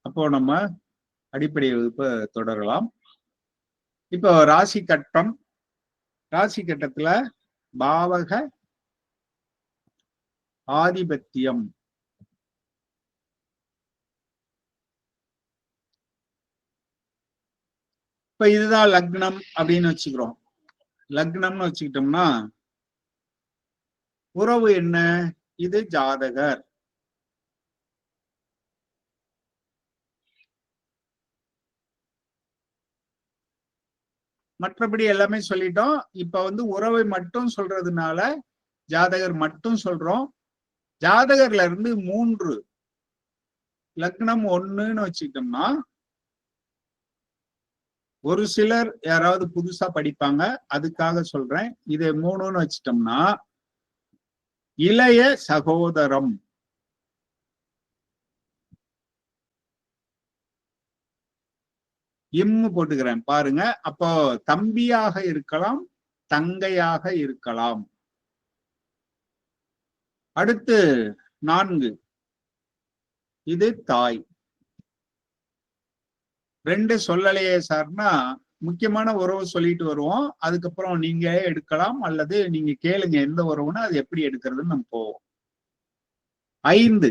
அப்போ நம்ம அடிப்படை வகுப்பு தொடரலாம். இப்போ ராசி கட்டம், ராசி கட்டத்துல பாவக ஆதிபத்தியம். இப்ப இதுதான் லக்னம் அப்படின்னு வச்சுக்கிறோம். லக்னம்னு வச்சுக்கிட்டோம்னா உறவு என்ன? இது ஜாதகர். மற்றபடி எல்லாமே சொல்லிட்டோம். இப்ப உறவை மட்டும் சொல்றதுனால ஜாதகர் மட்டும் சொல்றோம். ஜாதகர்ல இருந்து 3 லக்னம் 1ன்னு வச்சுக்கிட்டோம்னா, ஒரு சிலர் யாராவது புதுசா படிப்பாங்க, அதுக்காக சொல்றேன். இதை 3ன்னு வச்சுட்டோம்னா இளைய சகோதரம். இம்மு போட்டுக்கிறேன் பாருங்க. அப்போ தம்பியாக இருக்கலாம், தங்கையாக இருக்கலாம். அடுத்து 4 இது தாய். 2 சொல்லலையே சார்னா முக்கியமான உறவு சொல்லிட்டு வருவோம். அதுக்கப்புறம் நீங்க எடுக்கலாம் அல்லது நீங்க கேளுங்க எந்த உறவுன்னா அது எப்படி எடுக்கிறதுன்னு நம்ம போவோம். 5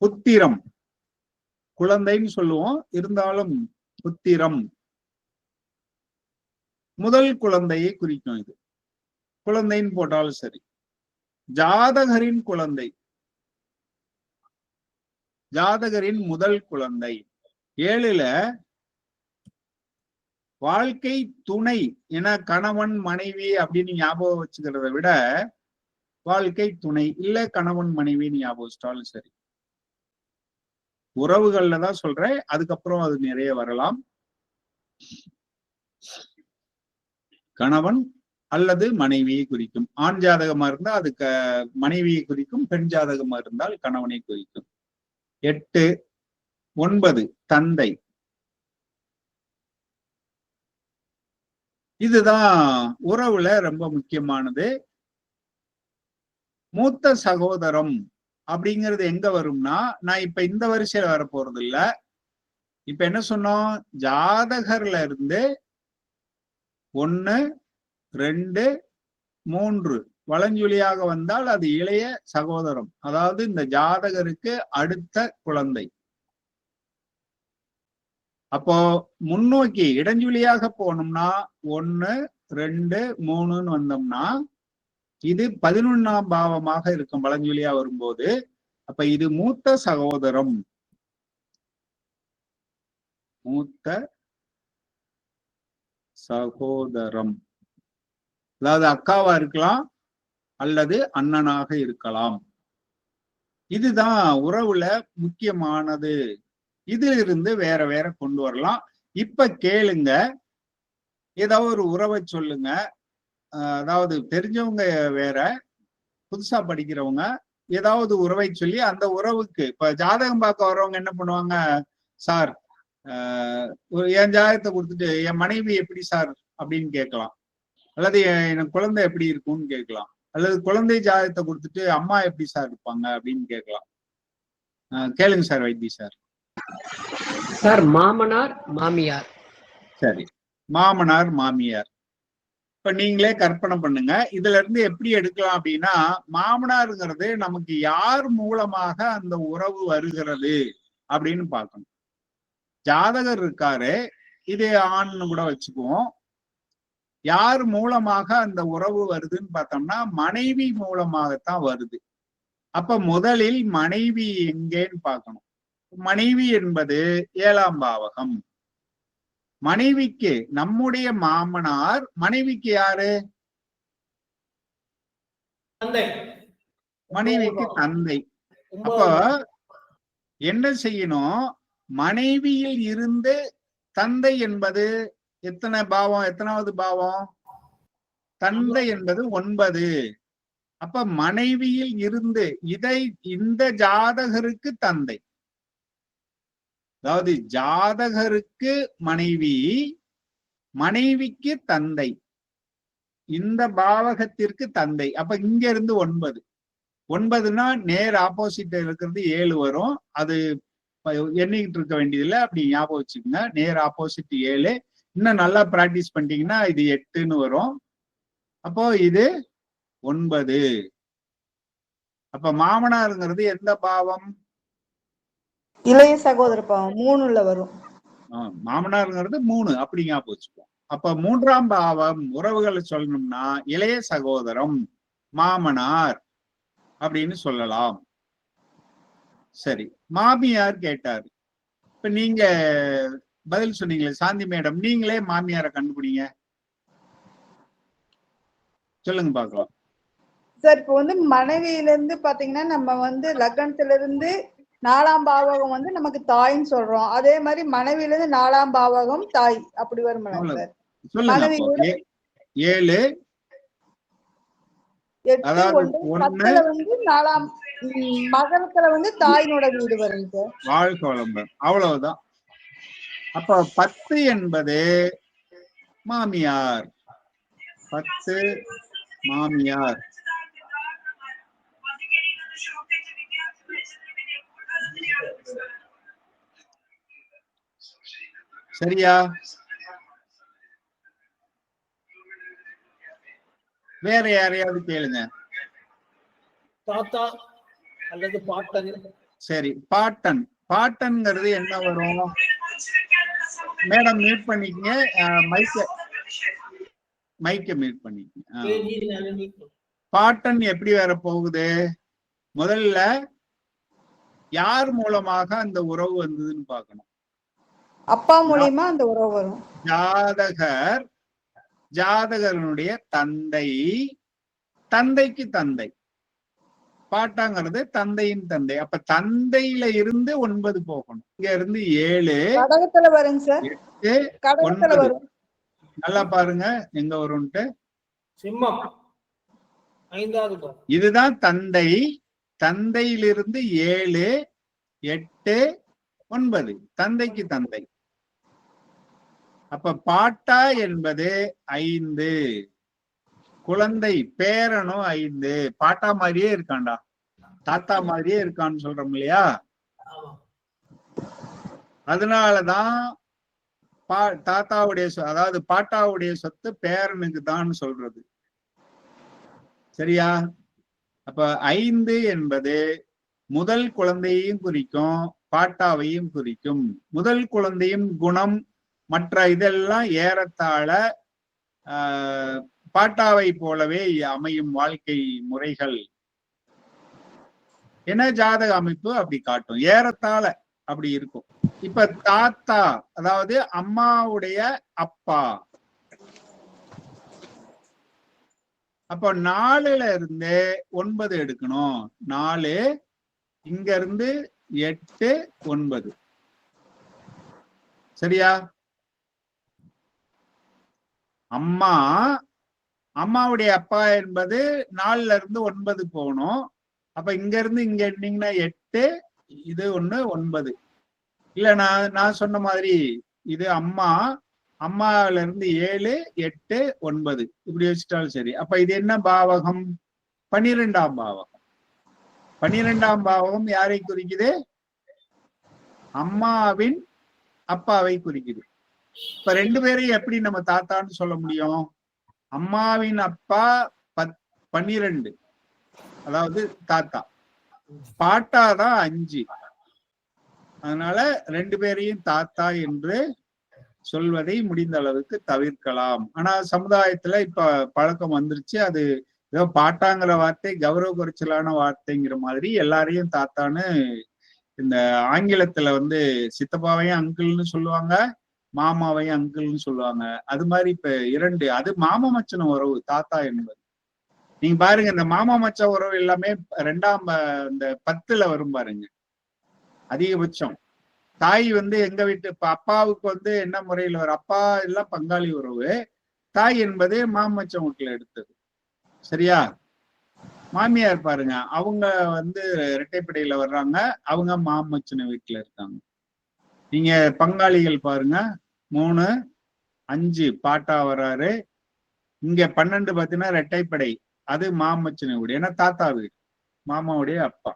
புத்திரம். குழந்தைன்னு சொல்லுவோம், இருந்தாலும் புத்திரம் முதல் குழந்தையை குறிக்கும். இது குழந்தைன்னு போட்டாலும் சரி. ஜாதகரின் குழந்தை, ஜாதகரின் முதல் குழந்தை. 7ல வாழ்க்கை துணை என கணவன் மனைவி அப்படின்னு ஞாபகம் வச்சுக்கிறத விட வாழ்க்கை துணை இல்ல கணவன் மனைவின்னு ஞாபகம் வச்சிட்டாலும் சரி. உறவுகள்ல தான் சொல்றேன், அதுக்கப்புறம் அது நிறைய வரலாம். கணவன் அல்லது மனைவியை குறிக்கும். ஆண் ஜாதகமா இருந்தா அதுக்கு மனைவியை குறிக்கும், பெண் ஜாதகமா இருந்தால் கணவனை குறிக்கும். 8 9 தந்தை. இதுதான் உறவுல ரொம்ப முக்கியமானது. மூத்த சகோதரம் அப்படிங்கிறது எங்க வரும்னா, நான் இப்ப இந்த வரிசையில வர போறது இல்ல. இப்ப என்ன சொன்னோம்? ஜாதகர்ல இருந்து 1 2 3 வலஞ்சுழியாக வந்தால் அது இளைய சகோதரம், அதாவது இந்த ஜாதகருக்கு அடுத்த குழந்தை. அப்போ முன்னோக்கி இடஞ்சுழியாக போனோம்னா 1 2 3ன்னு வந்தோம்னா இது 11ஆம் பாவமாக இருக்கும் வலஞ்சுழியா வரும்போது. அப்ப இது மூத்த சகோதரம். மூத்த சகோதரம் அதாவது அக்காவா இருக்கலாம் அல்லது அண்ணனாக இருக்கலாம். இதுதான் உறவுல முக்கியமானது. இதிலிருந்து வேற வேற கொண்டு வரலாம். இப்ப கேளுங்க, ஏதாவது ஒரு உறவை சொல்லுங்க. அதாவது தெரிஞ்சவங்க வேற, புதுசா படிக்கிறவங்க ஏதாவது உறவை சொல்லி அந்த உறவுக்கு இப்ப ஜாதகம் பார்க்க வர்றவங்க என்ன பண்ணுவாங்க? சார் என் ஜாதகத்தை கொடுத்துட்டு என் மனைவி எப்படி சார் அப்படின்னு கேட்கலாம், அல்லது என் குழந்தை எப்படி இருக்கும்னு கேட்கலாம், அல்லது குழந்தை ஜாதகத்தை கொடுத்துட்டு அம்மா எப்படி சார் இருப்பாங்க அப்படின்னு கேட்கலாம். கேளுங்க சார் வைத்தி சார். சார் மாமனார் மாமியார். சரி, மாமனார் மாமியார். இப்ப நீங்களே கற்பனை பண்ணுங்க. இதுல இருந்து எப்படி எடுக்கலாம் அப்படின்னா, மாமனாருங்கிறது நமக்கு யார் மூலமாக அந்த உறவு வருகிறது அப்படின்னு பார்க்கணும். ஜாதகர் இருக்காரு, இது ஆண்னு கூட வச்சுக்குவோம். யார் மூலமாக அந்த உறவு வருதுன்னு பார்த்தோம்னா மனைவி மூலமாகத்தான் வருது. அப்ப முதலில் மனைவி எங்கேன்னு பார்க்கணும். மனைவி என்பது 7ஆம் பாவகம். மனைவிக்கு நம்முடைய மாமனார், மனைவிக்கு யாரு? மனைவிக்கு தந்தை. அப்ப என்ன செய்யணும்? மனைவியில் இருந்து தந்தை என்பது எத்தனை பாவம்? எத்தனாவது பாவம்? தந்தை என்பது 9. அப்ப மனைவியில் இருந்து இந்த ஜாதகருக்கு தந்தை, அதாவது ஜாதகருக்கு மனைவி, மனைவிக்கு தந்தை, இந்த பாவகத்திற்கு தந்தை. அப்ப இங்க இருந்து 9. 9னா நேர் ஆப்போசிட் இருக்கிறது 7 வரும். அது எண்ணிக்கிட்டு இருக்க வேண்டியதில்லை, அப்படி ஞாபகம் வச்சுக்கோங்க. நேர் ஆப்போசிட் 7. இன்னும் நல்லா பிராக்டிஸ் பண்ணிட்டீங்கன்னா இது 8ன்னு வரும். அப்போ இது 9. அப்ப மாமனாருங்கிறது எந்த பாவம்? இளைய சகோதர பாவம் 3ல வரும். மாமனாருங்கிறது 3, அப்படி ஞாபகம் வச்சுப்போம். அப்ப 3ஆம் பாவம் உறவுகளை சொல்லணும்னா இளைய சகோதரம், மாமனார் அப்படின்னு சொல்லலாம். சரி, மாமியார் கேட்டாரு. இப்ப நீங்க பதில் சொன்னீங்களே சாந்தி மேடம், நீங்களே மாமியாரை கண்டுபிடிங்க, சொல்லுங்க பாக்கலாம். சார் இப்போ வந்து மனைவியில இருந்து பாத்தீங்கன்னா நம்ம லக்னத்துல இருந்து 4ஆம் பாவகம் நமக்கு தாய்ன்னு சொல்றோம். அதே மாதிரி மனைவியில இருந்து 4ஆம் பாவகம் தாய், அப்படி வரும் சார். சொல்லுங்க. 7 8 10ல 4ஆம் மகரத்துல தாயினோட வீடு வரும் சார். வாழ்க வளம்பர். அவ்வளவுதான். அப்ப 10 என்பது மாமியார். 10 மாமியார். சரியா? வேற யாரையாவது கேளுங்க. தாத்தா அல்லது பாட்டன். சரி, பாட்டன். பாட்டன்ங்கிறது என்ன வரும்? மேடம் மியூட் பண்ணிக்கங்க, மைக்க மியூட் பண்ணிக்கங்க. பாட்டன் எப்படி வர போகுது? முதல்ல யார் மூலமாக அந்த உறவு வந்ததுன்னு பார்க்கணும். அப்பா மூலமா அந்த உறவு வரும். ஜாதகனுடைய தந்தை, தந்தைக்கு தந்தை. பாட்டாங்கிறது தந்தையின் தந்தை. அப்ப தந்தையில இருந்து 9 போகணும். இங்க இருந்து 7 கடகத்துல வருங்க சார். 8 9. நல்லா பாருங்க எங்க வரும்ட்டு. சிம்மம் 5வது. இதுதான் தந்தை. தந்தையிலிருந்து 7 8 9, தந்தைக்கு தந்தை. அப்ப பாட்டா என்பது 5, குழந்தை பேரனும் 5. பாட்டா மாதிரியே இருக்காண்டா, தாத்தா மாதிரியே இருக்கான்னு சொல்றோம் இல்லையா? அதனாலதான் தாத்தாவுடைய அதாவது பாட்டாவுடைய சொத்து பேரனுக்கு தான் சொல்றது. சரியா? அப்ப 5 என்பது முதல் குழந்தையையும் குறிக்கும், பாட்டாவையும் குறிக்கும். முதல் குழந்தையும் குணம் மற்ற இதெல்லாம் ஏறத்தாழ பாட்டாவை போலவே அமையும் வாழ்க்கை முறைகள் என ஜாதக அமைப்பு அப்படி காட்டும். ஏறத்தாழ அப்படி இருக்கும். இப்ப தாத்தா அதாவது அம்மாவுடைய அப்பா. அப்ப 4ல இருந்து 9 எடுக்கணும். 4 இங்க இருந்து 8 9. சரியா? அம்மாவுடைய அப்பா என்பது 4ல இருந்து 9 போகணும். அப்ப இங்க இருந்து இங்க எண்ணீங்கன்னா 8, இது 1 9. இல்ல நான் சொன்ன மாதிரி இது அம்மாவில இருந்து 7 8 9 இப்படி வச்சுட்டாலும் சரி. அப்ப இது என்ன பாவகம்? 12ஆம் பாவகம். 12ஆம் பாவகம் யாரை குறிக்குது? அம்மாவின் அப்பாவை குறிக்குது. இப்ப 2 பேரையும் எப்படி நம்ம தாத்தான்னு சொல்ல முடியும்? அம்மாவின் அப்பா 12, அதாவது தாத்தா. பாட்டாதான் 5. அதனால 2 பேரையும் தாத்தா என்று சொல்வதை முடிந்த அளவுக்கு தவிர்க்கலாம். ஆனா சமுதாயத்துல இப்ப பழக்கம் வந்துருச்சு. அது ஏதோ பாட்டாங்கிற வார்த்தை கௌரவ குறைச்சலான வார்த்தைங்கிற மாதிரி எல்லாரையும் தாத்தான்னு, இந்த ஆங்கிலத்துல சித்தப்பாவையும் அங்கிள்னு சொல்லுவாங்க, மாமாவையும் அங்கிள்னு சொல்லுவாங்க. அது மாதிரி இப்ப 2, அது மாமா மச்சன உறவு தாத்தா என்பது. நீங்க பாருங்க, இந்த மாமா மச்ச உறவு எல்லாமே 2ஆம் இந்த 10ல வரும் பாருங்க அதிகபட்சம். தாய் எங்க வீட்டு அப்பாவுக்கு என்ன முறையில் வரும்? அப்பா எல்லாம் பங்காளி உறவு, தாய் என்பது மாமச்சம் வீட்டுல எடுத்தது. சரியா? மாமியார் பாருங்க, அவங்க இரட்டைப்படையில வர்றாங்க, அவங்க மாமச்சன வீட்டுல இருக்காங்க. நீங்க பங்காளிகள் பாருங்க, 3 5 பாட்டா வர்றாரு. இங்க 12 பாத்தீங்கன்னா இரட்டைப்படை, அது மாமச்சன வீடு, ஏன்னா தாத்தா வீடு. மாமாவுடைய அப்பா.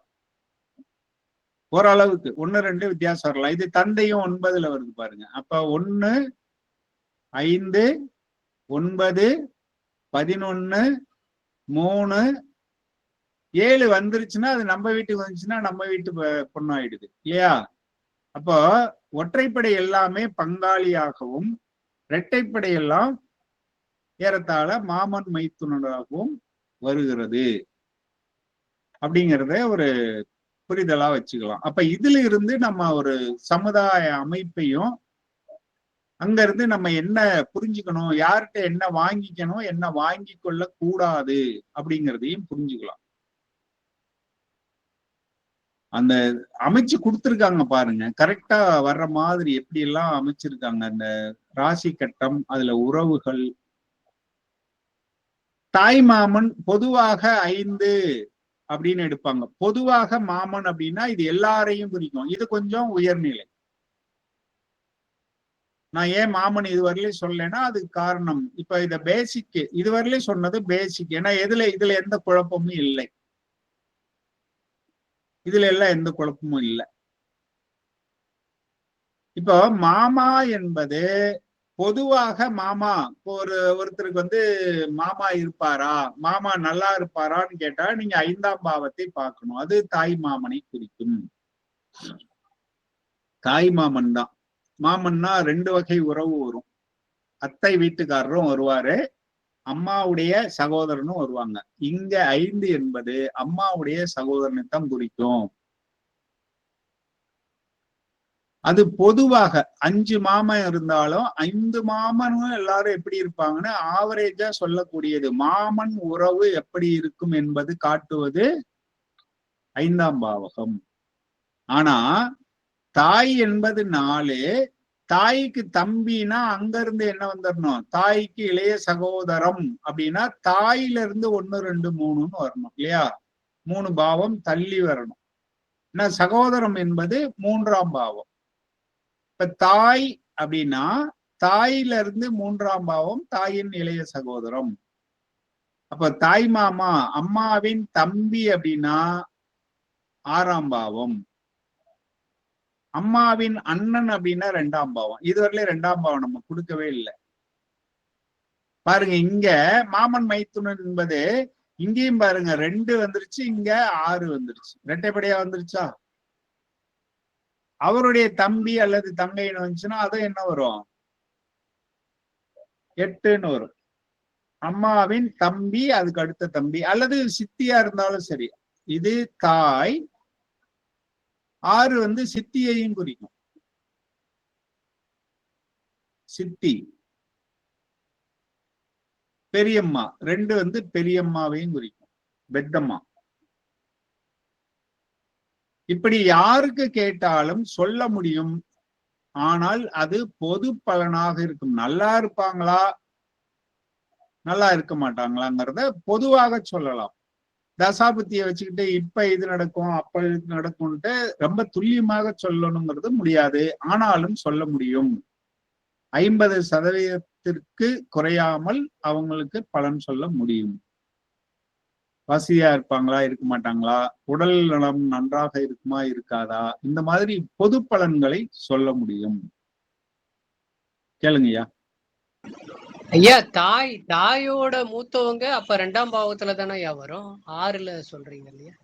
ஓரளவுக்கு 1, 2 வித்தியாசம் வரலாம். இது தந்தையும் 9ல வருது பாருங்க. அப்ப 1, 5, 9, 11, 3, 7 வந்துருச்சுன்னா அது நம்ம வீட்டுக்கு வந்துச்சுன்னா நம்ம வீட்டு பொண்ணு ஆயிடுது இல்லையா? அப்போ ஒற்றைப்படை எல்லாமே பங்காளியாகவும், இரட்டைப்படை எல்லாம் ஏறத்தாழ மாமன் மைத்துனராகவும் வருகிறது அப்படிங்கிறத ஒரு புரிதலா வச்சுக்கலாம். அப்ப இதுல இருந்து நம்ம ஒரு சமுதாய அமைப்பையும், அங்க இருந்து நம்ம என்ன புரிஞ்சுக்கணும், யார்கிட்ட என்ன வாங்கிக்கணும், என்ன வாங்கி கொள்ள கூடாது அப்படிங்கிறதையும் புரிஞ்சுக்கலாம். அந்த அமைச்சு கொடுத்துருக்காங்க பாருங்க, கரெக்டா வர்ற மாதிரி எப்படி எல்லாம் அமைச்சிருக்காங்க. அந்த ராசி கட்டம், அதுல உறவுகள். தாய் மாமன் பொதுவாக 5 அப்படின்னு எடுப்பாங்க. பொதுவாக மாமன் அப்படின்னா இது எல்லாரையும் குறிக்கும். இது கொஞ்சம் உயர்நிலை. நான் ஏன் மாமன் இதுவரையிலும் சொல்லலைன்னா அதுக்கு காரணம், இப்ப இத பேசிக் இதுவரையிலும் சொன்னது பேசிக். ஏன்னா இதுல எந்த குழப்பமும் இல்லை. இதுல எல்லாம் எந்த குழப்பமும் இல்லை. இப்போ மாமா என்பது பொதுவாக மாமா, ஒருத்தருக்கு வந்து மாமா இருப்பாரா, மாமா நல்லா இருப்பாரான்னு கேட்டா நீங்க 5ஆம் பாவத்தை பார்க்கணும். அது தாய் மாமனை குறிக்கும். தாய் மாமன் தான். மாமன்னா 2 வகை உறவு வரும். அத்தை வீட்டுக்காரரும் வருவாரு, அம்மாவுடைய சகோதரனும் வருவாங்க. இங்க 5 என்பது அம்மாவுடைய சகோதரனை தான் குறிக்கும். அது பொதுவாக 5 மாமன் இருந்தாலும் 5 மாமனும் எல்லாரும் எப்படி இருப்பாங்கன்னு ஆவரேஜா சொல்லக்கூடியது. மாமன் உறவு எப்படி இருக்கும் என்பது காட்டுவது 5ஆம் பாவகம். ஆனா தாய் என்பது 4. தாய்க்கு தம்பினா அங்க இருந்து என்ன வந்துடணும், தாய்க்கு இளைய சகோதரம் அப்படின்னா தாயில இருந்து 1, 2, 3ன்னு வரணும் இல்லையா? 3 பாவம் தள்ளி வரணும். ஏன்னா சகோதரம் என்பது 3ஆம் பாவம். இப்ப தாய் அப்படின்னா தாயில இருந்து 3ஆம் பாவம் தாயின் இளைய சகோதரம். அப்ப தாய் மாமா அம்மாவின் தம்பி அப்படின்னா 6ஆம் பாவம். அம்மாவின் அண்ணன் அப்படின்னா 2ஆம் பாவம். இதுவரையில 2ஆம் பாவம் நம்ம கொடுக்கவே இல்லை பாருங்க. இங்க மாமன் மைத்துனன் என்பது இங்கேயும் பாருங்க 2 வந்துருச்சு, இங்க 6 வந்துருச்சு. இரட்டைப்படையா வந்துருச்சா? அவருடைய தம்பி அல்லது தங்கைன்னு வந்துச்சுன்னா அது என்ன வரும்? 8ன்னு வரும். அம்மாவின் தம்பி, அதுக்கு அடுத்த தம்பி அல்லது சித்தியா இருந்தாலும் சரி. இது தாய். 6 வந்து சித்தியையும் குறிக்கும். சித்தி. பெரியம்மா 2 வந்து பெரியம்மாவையும் குறிக்கும். பெத்தம்மா. இப்படி யாருக்கு கேட்டாலும் சொல்ல முடியும். ஆனால் அது பொது பலனாக இருக்கும். நல்லா இருப்பாங்களா நல்லா இருக்க மாட்டாங்களாங்கிறத பொதுவாக சொல்லலாம். தசாபுத்தியை வச்சுக்கிட்டு இப்ப இது நடக்கும் அப்ப இது நடக்கும்ட்டு ரொம்ப துல்லியமாக சொல்லணுங்கிறது முடியாது. ஆனாலும் சொல்ல முடியும். 50% குறையாமல் அவங்களுக்கு பலன் சொல்ல முடியும். வசதியா இருப்பாங்களா இருக்க மாட்டாங்களா, உடல் நலம் நன்றாக இருக்குமா இருக்காதா, இந்த மாதிரி பொது பலன்களை சொல்ல முடியும். கேளுங்கய்யா. ஐயா, தாயோட மூத்தவங்க அப்ப 2ஆம் பாவத்துல தானே ஐயா வரும்? 6ல சொல்றீங்க இல்லையா?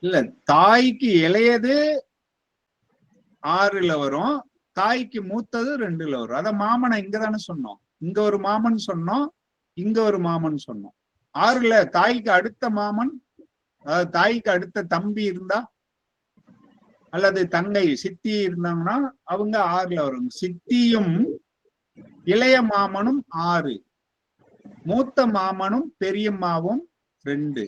இல்ல, தாய்க்கு இளையது 6ல வரும், தாய்க்கு மூத்தது 2ல வரும். அத மாமனை இங்கதானே சொன்னோம். இங்க ஒரு மாமன் சொன்னோம், இங்க ஒரு மாமன் சொன்னோம். 6ல தாய்க்கு அடுத்த மாமன், அதாவது தாய்க்கு அடுத்த தம்பி இருந்தா அல்லது தங்கை சித்தி இருந்தாங்கன்னா அவங்க 6ல வரும். சித்தியும் இளைய மாமனும் 6, மூத்த மாமனும் பெரியம்மாவும் 2.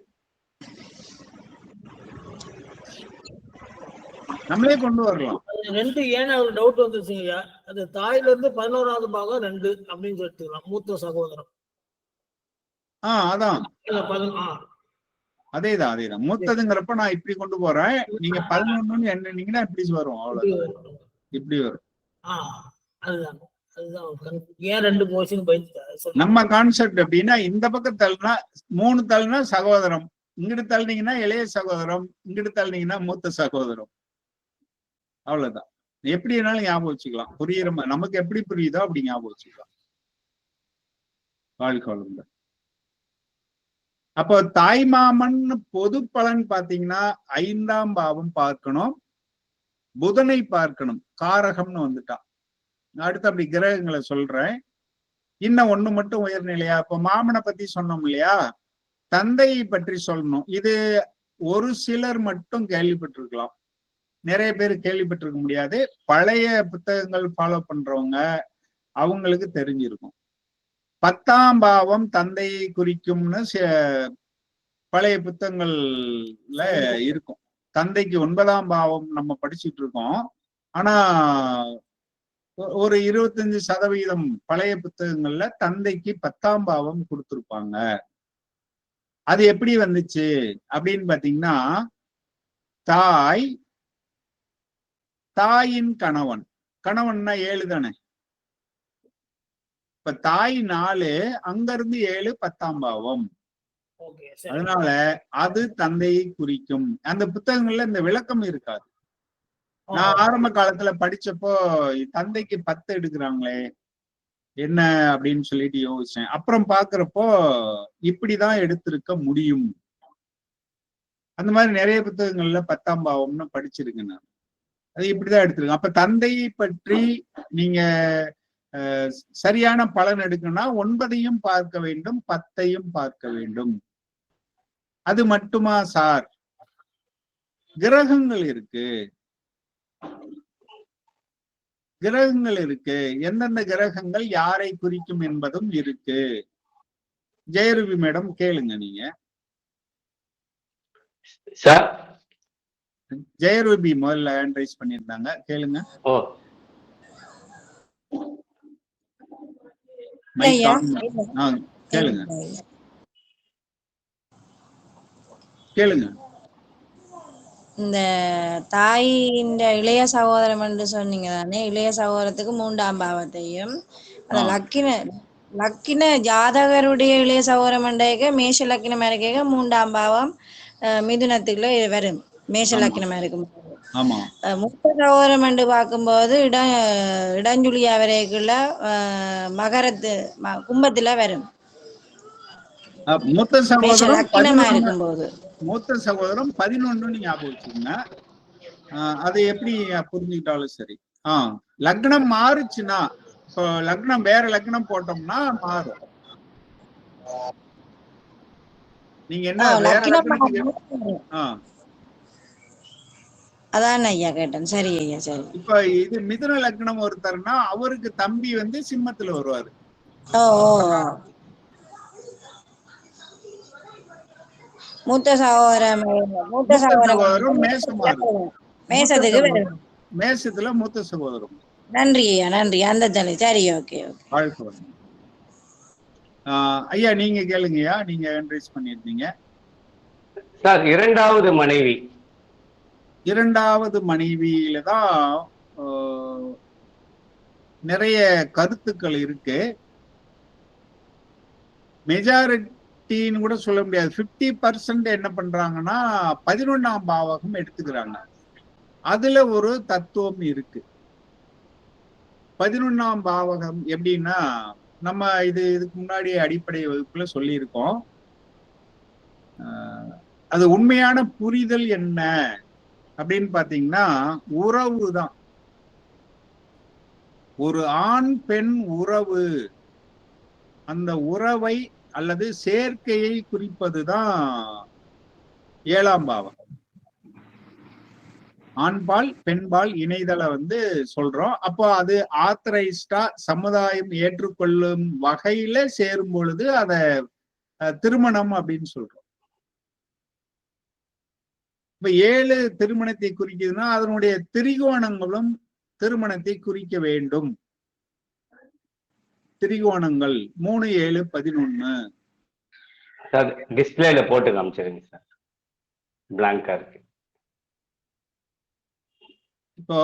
நம்மளே கொண்டு வரலாம். 2 ஏன்னா ஒரு டவுட் வந்துருச்சுங்கய்யா. அது தாயில இருந்து 11வது பாகம் 2 அப்படின்னு சொல்லிட்டுலாம் மூத்த சகோதரம். அதான் அதேதான். மூத்ததுங்கிறப்ப நான் இப்படி கொண்டு போறேன், நீங்க 11ன்னு என்னன்னீங்கன்னா இப்படி வரும். அவ்வளவுதான், இப்படி வரும். அதுதான் ஏன் 2 போர்ஷன் நம்ம கான்செப்ட் அப்படின்னா இந்த பக்கம் தள்ளுனா 3 தள்ளுனா சகோதரம், இங்கிட்டு தள்ளினீங்கன்னா இளைய சகோதரம், இங்கிட்டு தள்ளினீங்கன்னா மூத்த சகோதரம். அவ்வளவுதான். எப்படி வேணாலும் ஞாபகம் வச்சுக்கலாம். புரியுற மாதிரி நமக்கு எப்படி புரியுதோ அப்படி ஞாபகம் வச்சுக்கலாம். வாழ்க்கை வளமுடன். அப்போ தாய்மாமன் பொது பலன் பாத்தீங்கன்னா 5ஆம் பாவம் பார்க்கணும், புதனை பார்க்கணும். காரகம்னு வந்துட்டா. அடுத்து அப்படி கிரகங்களை சொல்றேன். இன்னும் ஒண்ணு மட்டும் உயர்நிலையா, இப்ப மாமனை பத்தி சொன்னோம் இல்லையா, தந்தையை பற்றி சொல்லணும். இது ஒரு சிலர் மட்டும் கேள்விப்பட்டிருக்கலாம், நிறைய பேர் கேள்விப்பட்டிருக்க முடியாது. பழைய புத்தகங்கள் ஃபாலோ பண்றவங்க அவங்களுக்கு தெரிஞ்சிருக்கும். 10ஆம் பாவம் தந்தையை குறிக்கும்னு பழைய புத்தகங்கள்ல இருக்கும். தந்தைக்கு 9ஆம் பாவம் நம்ம படிச்சுட்டு இருக்கோம். ஆனா ஒரு 25% பழைய புத்தகங்கள்ல தந்தைக்கு 10ஆம் பாவம் கொடுத்திருப்பாங்க. அது எப்படி வந்துச்சு அப்படின்னு பாத்தீங்கன்னா, தாய், தாயின் கணவன், கணவன்னா 7 தானே. இப்ப தாய் 4, அங்க இருந்து 7 10ஆம் பாவம். அதனால அது தந்தையை குறிக்கும். அந்த புத்தகங்கள்ல இந்த விளக்கம் இருக்காது. நான் ஆரம்ப காலத்துல படிச்சப்போ தந்தைக்கு 10 எடுக்கிறாங்களே என்ன அப்படின்னு சொல்லிட்டு யோசிச்சேன். அப்புறம் பாக்குறப்போ இப்படிதான் எடுத்திருக்க முடியும். அந்த மாதிரி நிறைய புத்தகங்கள்ல 10ஆம் பாவம்னு படிச்சிருக்கேன் நான். அது இப்படிதான் எடுத்திருக்கேன். அப்ப தந்தையை பற்றி நீங்க சரியான பலன் எடுக்கணும்னா 9ஐயும் பார்க்க வேண்டும், 10ஐயும் பார்க்க வேண்டும். அது மட்டுமா சார்? கிரகங்கள் இருக்கு, கிரகங்கள் இருக்கு. எந்தெந்த கிரகங்கள் யாரை குறிக்கும் என்பதும் இருக்கு. ஜெயரூபி மேடம் கேளுங்க நீங்க. சார் ஜெயரூபி முதல்ல ஹேண்ட் ரைஸ் பண்ணியிருந்தாங்க, கேளுங்க. கேளுங்க கேளுங்க. இந்த தாயின் இளைய சகோதரம் என்று சொன்னீங்க தானே, இளைய சகோதரத்துக்கு 3ஆம் பாவத்தையும் அந்த லக்கின ஜாதகருடைய இளைய சகோதரம் என்றைக்க மேஷ லக்கினமா இருக்க 3ஆம் பாவம் மிதுனத்துக்குள்ள வரும். மேஷ லக்கினமா இருக்கும். மூத்த சகோதரம் என்று பார்க்கும்போது இடஞ்சுழியா வரைக்குள்ள மகரத்து கும்பத்துல வரும். மூத்த சகோதரம் லக்கினமா இருக்கும்போது மூத்த சகோதரம் 11 ஞாபகம் வச்சுங்க. அது எப்படி புரிஞ்சுக்கிட்டாலும் சரி. லக்னம் மாறுச்சுன்னா, இப்போ லக்னம் வேற லக்னம் போட்டோம்னா மாறும். நீங்க என்ன அதான் ஐயா கேட்டேன். சரி ஐயா, சரி. இப்ப இது மிதுன லக்னம் ஒருத்தர்னா அவருக்கு தம்பி வந்து சிம்மத்துல வருவாரு. மூத்த சகோதரம் மேசத்துல மூத்த சகோதரம். நன்றி ஐயா, நன்றி. அந்த தலை சரி, ஓகே. ஐயா நீங்க கேளுங்கய்யா, நீங்க என்ட்ரேஸ் பண்ணிருந்தீங்க. சார் இரண்டாவது மனைவி, இரண்டாவது மனைவியில தான் நிறைய கருத்துக்கள் இருக்கு. மெஜாரிட்டின்னு கூட சொல்ல முடியாது. 50% என்ன பண்றாங்கன்னா 11ஆம் பாவகம் எடுத்துக்கிறாங்க. அதுல ஒரு தத்துவம் இருக்கு. 11ஆம் பாவகம் எப்படின்னா, நம்ம இதுக்கு முன்னாடி அடிப்படை வகுப்புல சொல்லியிருக்கோம். அது உண்மையான புரிதல் என்ன அப்படின்னு பாத்தீங்கன்னா, உறவு தான். ஒரு ஆண் பெண் உறவு, அந்த உறவை அல்லது சேர்க்கையை குறிப்பதுதான் 7ஆம் பாவம். ஆண்பால் பெண்பால் இணைதலை சொல்றோம். அப்போ அது ஆத்தரைஸ்டா சமுதாயம் ஏற்றுக்கொள்ளும் வகையில சேரும் பொழுது அத திருமணம் அப்படின்னு சொல்றோம். இப்ப 7 திருமணத்தை குறிக்குதுன்னா அதனுடைய திரிகோணங்களும் திருமணத்தை குறிக்க வேண்டும். திரிகோணங்கள் 3, 7, 11. சார் டிஸ்பிளேல போட்டு காமிச்சிருங்க சார், பிளாங்கா இருக்கு. இப்போ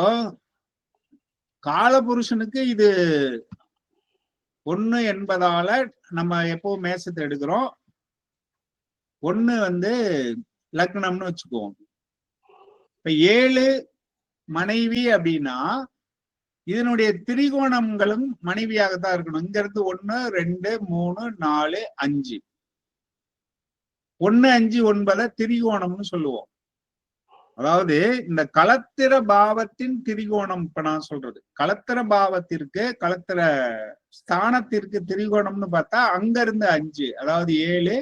காலபுருஷனுக்கு இது 1 என்பதால நம்ம எப்போ மேசத்தை எடுக்கிறோம். 1 வந்து லக்னம்னு வச்சுக்குவோம். இப்ப 7 மனைவி அப்படின்னா இதனுடைய திரிகோணங்களும் மனைவியாகத்தான் இருக்கணும். இங்க இருந்து 1 2 3 4 5 1 5 9 திரிகோணம்னு சொல்லுவோம். அதாவது இந்த களத்திர பாவத்தின் திரிகோணம் இப்ப நான் சொல்றது. களத்திர பாவத்திற்கு களத்திர ஸ்தானத்திற்கு திரிகோணம்னு பார்த்தா அங்க இருந்து 5, அதாவது 7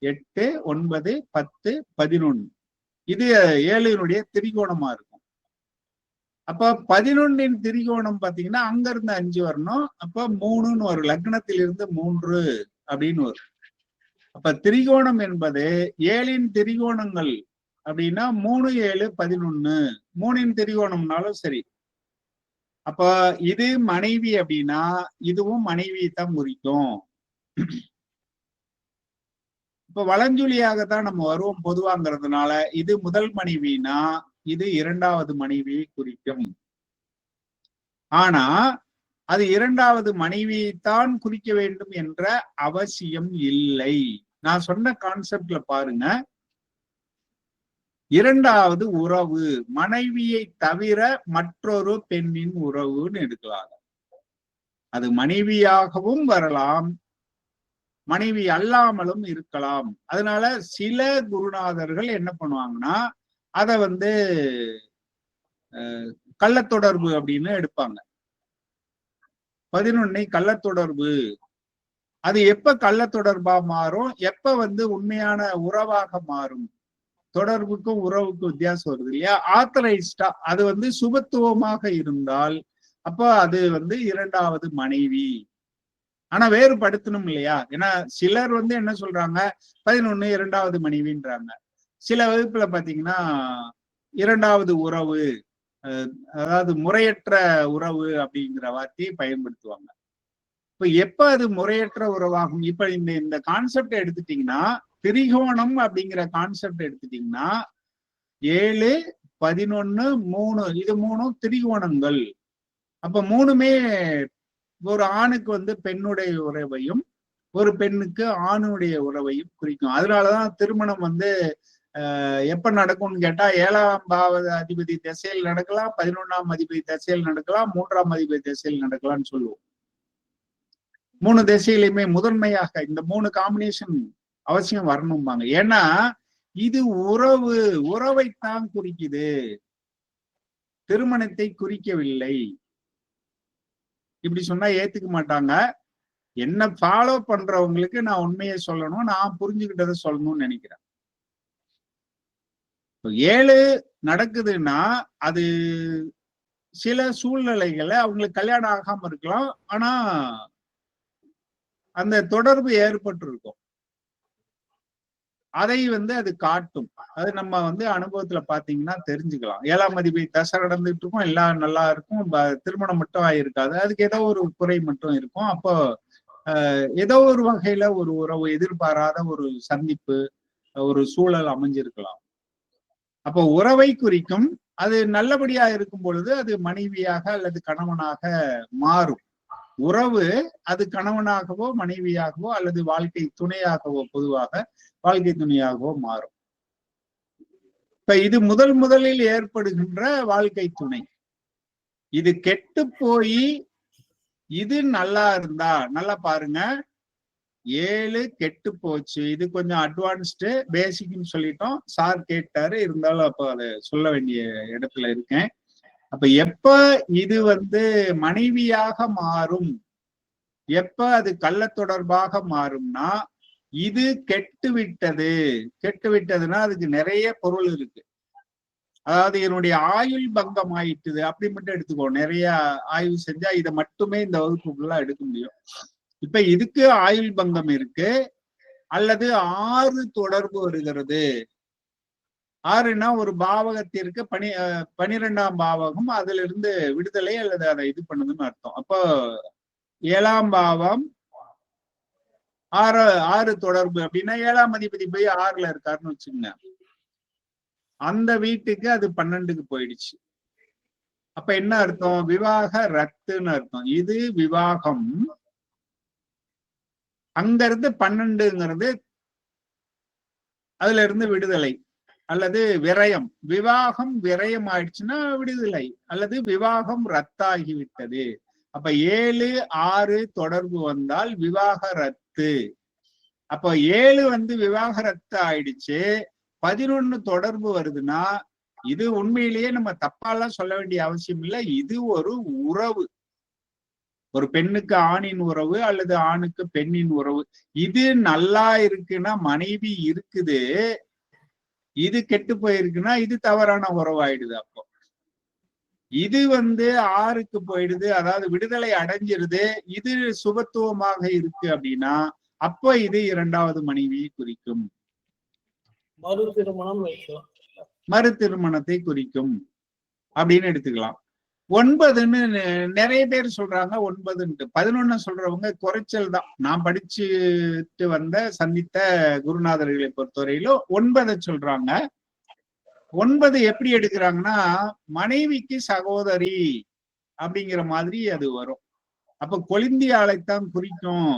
8 9 10 11 இது 7னுடைய திரிகோணமா இருக்கும். அப்ப 11ன் திரிகோணம் பாத்தீங்கன்னா அங்க இருந்து 5 வரணும். அப்ப 3ன்னு வரும். லக்னத்திலிருந்து 3 அப்படின்னு வரும். அப்ப திரிகோணம் என்பது 7ன் திரிகோணங்கள் அப்படின்னா 3 7 11 3ன் திரிகோணம்னாலும் சரி. அப்ப இது மனைவி அப்படின்னா இதுவும் மனைவி தான் குறிக்கும். இப்ப வலஞ்சுழியாகத்தான் நம்ம வருவோம் பொதுவாங்கிறதுனால இது முதல் மனைவினா இது 2வது மனைவியை குறிக்கும். ஆனா அது 2வது மனைவியைத்தான் குறிக்க வேண்டும் என்ற அவசியம் இல்லை. நான் சொன்ன கான்செப்ட்ல பாருங்க, 2வது உறவு மனைவியை தவிர மற்றொரு பெண்ணின் உறவுன்னு எடுக்கலாம். அது மனைவியாகவும் வரலாம், மனைவி அல்லாமலும் இருக்கலாம். அதனால சில குருநாதர்கள் என்ன பண்ணுவாங்கன்னா அத வந்து கள்ளத்தொடர்பு அப்படின்னு எடுப்பாங்க. 11 கள்ளத்தொடர்பு. அது எப்ப கள்ளத்தொடர்பா மாறும், எப்ப வந்து உண்மையான உறவாக மாறும்? தொடர்புக்கும் உறவுக்கும் வித்தியாசம் வருது இல்லையா? ஆத்தரைஸ்டா அது வந்து சுபத்துவமாக இருந்தால் அப்ப அது வந்து 2வது மனைவி. ஆனா வேறுபடுத்தணும் இல்லையா? ஏன்னா சிலர் வந்து என்ன சொல்றாங்க 11 2வது மனைவின்றாங்க. சில வகுப்புல பாத்தீங்கன்னா 2வது உறவு, அதாவது முறையற்ற உறவு அப்படிங்கிற வார்த்தையை பயன்படுத்துவாங்க. இப்ப எப்ப அது முறையற்ற உறவாகும்? இப்ப இந்த கான்செப்ட் எடுத்துட்டீங்கன்னா திரிகோணம் அப்படிங்கிற கான்செப்ட் எடுத்துட்டீங்கன்னா 7 11 3 இது 3ம் திரிகோணங்கள். அப்ப 3மே ஒரு ஆணுக்கு வந்து பெண்ணுடைய உறவையும் ஒரு பெண்ணுக்கு ஆணுடைய உறவையும் குறிக்கும். அதனாலதான் திருமணம் வந்து எப்ப நடக்கும்னு கேட்டா 7ஆம் பாவ அதிபதி திசையில் நடக்கலாம், 11ஆம் அதிபதி திசையில் நடக்கலாம், 3ஆம் அதிபதி திசையில் நடக்கலாம்னு சொல்லுவோம். 3 திசையிலுமே முதன்மையாக இந்த 3 காம்பினேஷன் அவசியம் வரணும்பாங்க. ஏன்னா இது உறவைத்தான் குறிக்குது, திருமணத்தை குறிக்கவில்லை. இப்படி சொன்னா ஏத்துக்க மாட்டாங்க. என்ன ஃபாலோ பண்றவங்களுக்கு நான் உண்மையை சொல்லணும், நான் புரிஞ்சுக்கிட்டதை சொல்லணும்னு நினைக்கிறேன். 7 நடக்குதுன்னா அது சில சூழ்நிலைகளை அவங்களுக்கு கல்யாணம் ஆகாம இருக்கலாம், ஆனா அந்த தொடர்பு ஏற்பட்டு இருக்கும். அதை வந்து அது காட்டும். அது நம்ம வந்து அனுபவத்துல பாத்தீங்கன்னா தெரிஞ்சுக்கலாம். 7ஆம் அதிபதி தசை நடந்துட்டு இருக்கும், எல்லாம் நல்லா இருக்கும், திருமணம் மட்டும் ஆயிருக்காது, அதுக்கு ஏதோ ஒரு குறை மட்டும் இருக்கும். அப்போ ஏதோ ஒரு வகையில ஒரு உறவு, எதிர்பாராத ஒரு சந்திப்பு, ஒரு சூழல் அமைஞ்சிருக்கலாம். அப்போ உறவை குறிக்கும். அது நல்லபடியா இருக்கும் பொழுது அது மனைவியாக அல்லது கணவனாக மாறும். உறவு அது கணவனாகவோ மனைவியாகவோ அல்லது வாழ்க்கை துணையாகவோ, பொதுவாக வாழ்க்கை துணையாகவோ மாறும். இப்ப இது முதலில் ஏற்படுகின்ற வாழ்க்கை துணை. இது கெட்டு போய் இது நல்லா இருந்தா, நல்லா பாருங்க, 7 கெட்டு போச்சு. இது கொஞ்சம் அட்வான்ஸ்டு, பேசிக்னு சொல்லிட்டோம். சார் கேட்டாரு, இருந்தாலும் அப்ப அதை சொல்ல வேண்டிய இடத்துல இருக்கேன். அப்ப எப்ப இது வந்து மனைவியாக மாறும், எப்ப அது கள்ள தொடர்பாக மாறும்னா இது கெட்டு விட்டது. கெட்டு விட்டதுன்னா அதுக்கு நிறைய பொருள் இருக்கு. அதாவது என்னுடைய ஆயுள் பங்கம் ஆயிட்டுது அப்படி மட்டும் எடுத்துக்கோ. நிறைய ஆய்வு செஞ்சா இதை மட்டுமே இந்த வகுப்புக்குள்ள எடுக்க முடியும். இப்ப இதுக்கு ஆயுள் பங்கம் இருக்கு, அல்லது 6 தொடர்பு வருகிறது. 6னா ஒரு பாவகத்திற்கு 12ஆம் பாவகம், அதுல இருந்து விடுதலை அல்லது அதை இது பண்ணுதுன்னு அர்த்தம். அப்போ 7ஆம் பாவம் 6 தொடர்பு அப்படின்னா 7ஆம் அதிபதி போய் 6ல இருக்காருன்னு வச்சுக்கோங்க. அந்த வீட்டுக்கு அது 12க்கு போயிடுச்சு. அப்ப என்ன அர்த்தம்? விவாக ரத்துன்னு அர்த்தம். இது விவாகம். அங்க இருந்து 12ங்கிறது அதுல இருந்து விடுதலை அல்லது விரயம். விவாகம் விரயம் ஆயிடுச்சுன்னா விடுதலை, அல்லது விவாகம் ரத்தாகிவிட்டது. அப்ப 7, 6 தொடர்பு வந்தால் விவாக ரத்து. அப்ப 7 வந்து விவாகரத்து ஆயிடுச்சு, 11 தொடர்பு வருதுன்னா இது உண்மையிலேயே நம்ம தப்பாலாம் சொல்ல வேண்டிய அவசியம் இல்லை. இது ஒரு உறவு, ஒரு பெண்ணுக்கு ஆணின் உறவு அல்லது ஆணுக்கு பெண்ணின் உறவு. இது நல்லா இருக்குன்னா மனைவி இருக்குது, இது கெட்டு போயிருக்குன்னா இது தவறான உறவு ஆயிடுது. அப்போ இது வந்து 6க்கு போயிடுது, அதாவது விடுதலை அடைஞ்சிருது, இது சுபத்துவமாக இருக்கு அப்படின்னா அப்போ இது 2வது மனைவியை குறிக்கும், மறு திருமணம் வைக்கலாம், மறு திருமணத்தை குறிக்கும் அப்படின்னு எடுத்துக்கலாம். 9ன்னு நிறைய பேர் சொல்றாங்க, 9ன்ட்டு. 11 சொல்றவங்க குறைச்சல் தான். நான் படிச்சுட்டு வந்த சந்தித்த குருநாதர்களை பொறுத்தவரையிலும் 9 சொல்றாங்க. 9 எப்படி எடுக்கிறாங்கன்னா மனைவிக்கு சகோதரி அப்படிங்கிற மாதிரி அது வரும். அப்ப கொழுந்தியாளைத்தான் குறிக்கும்,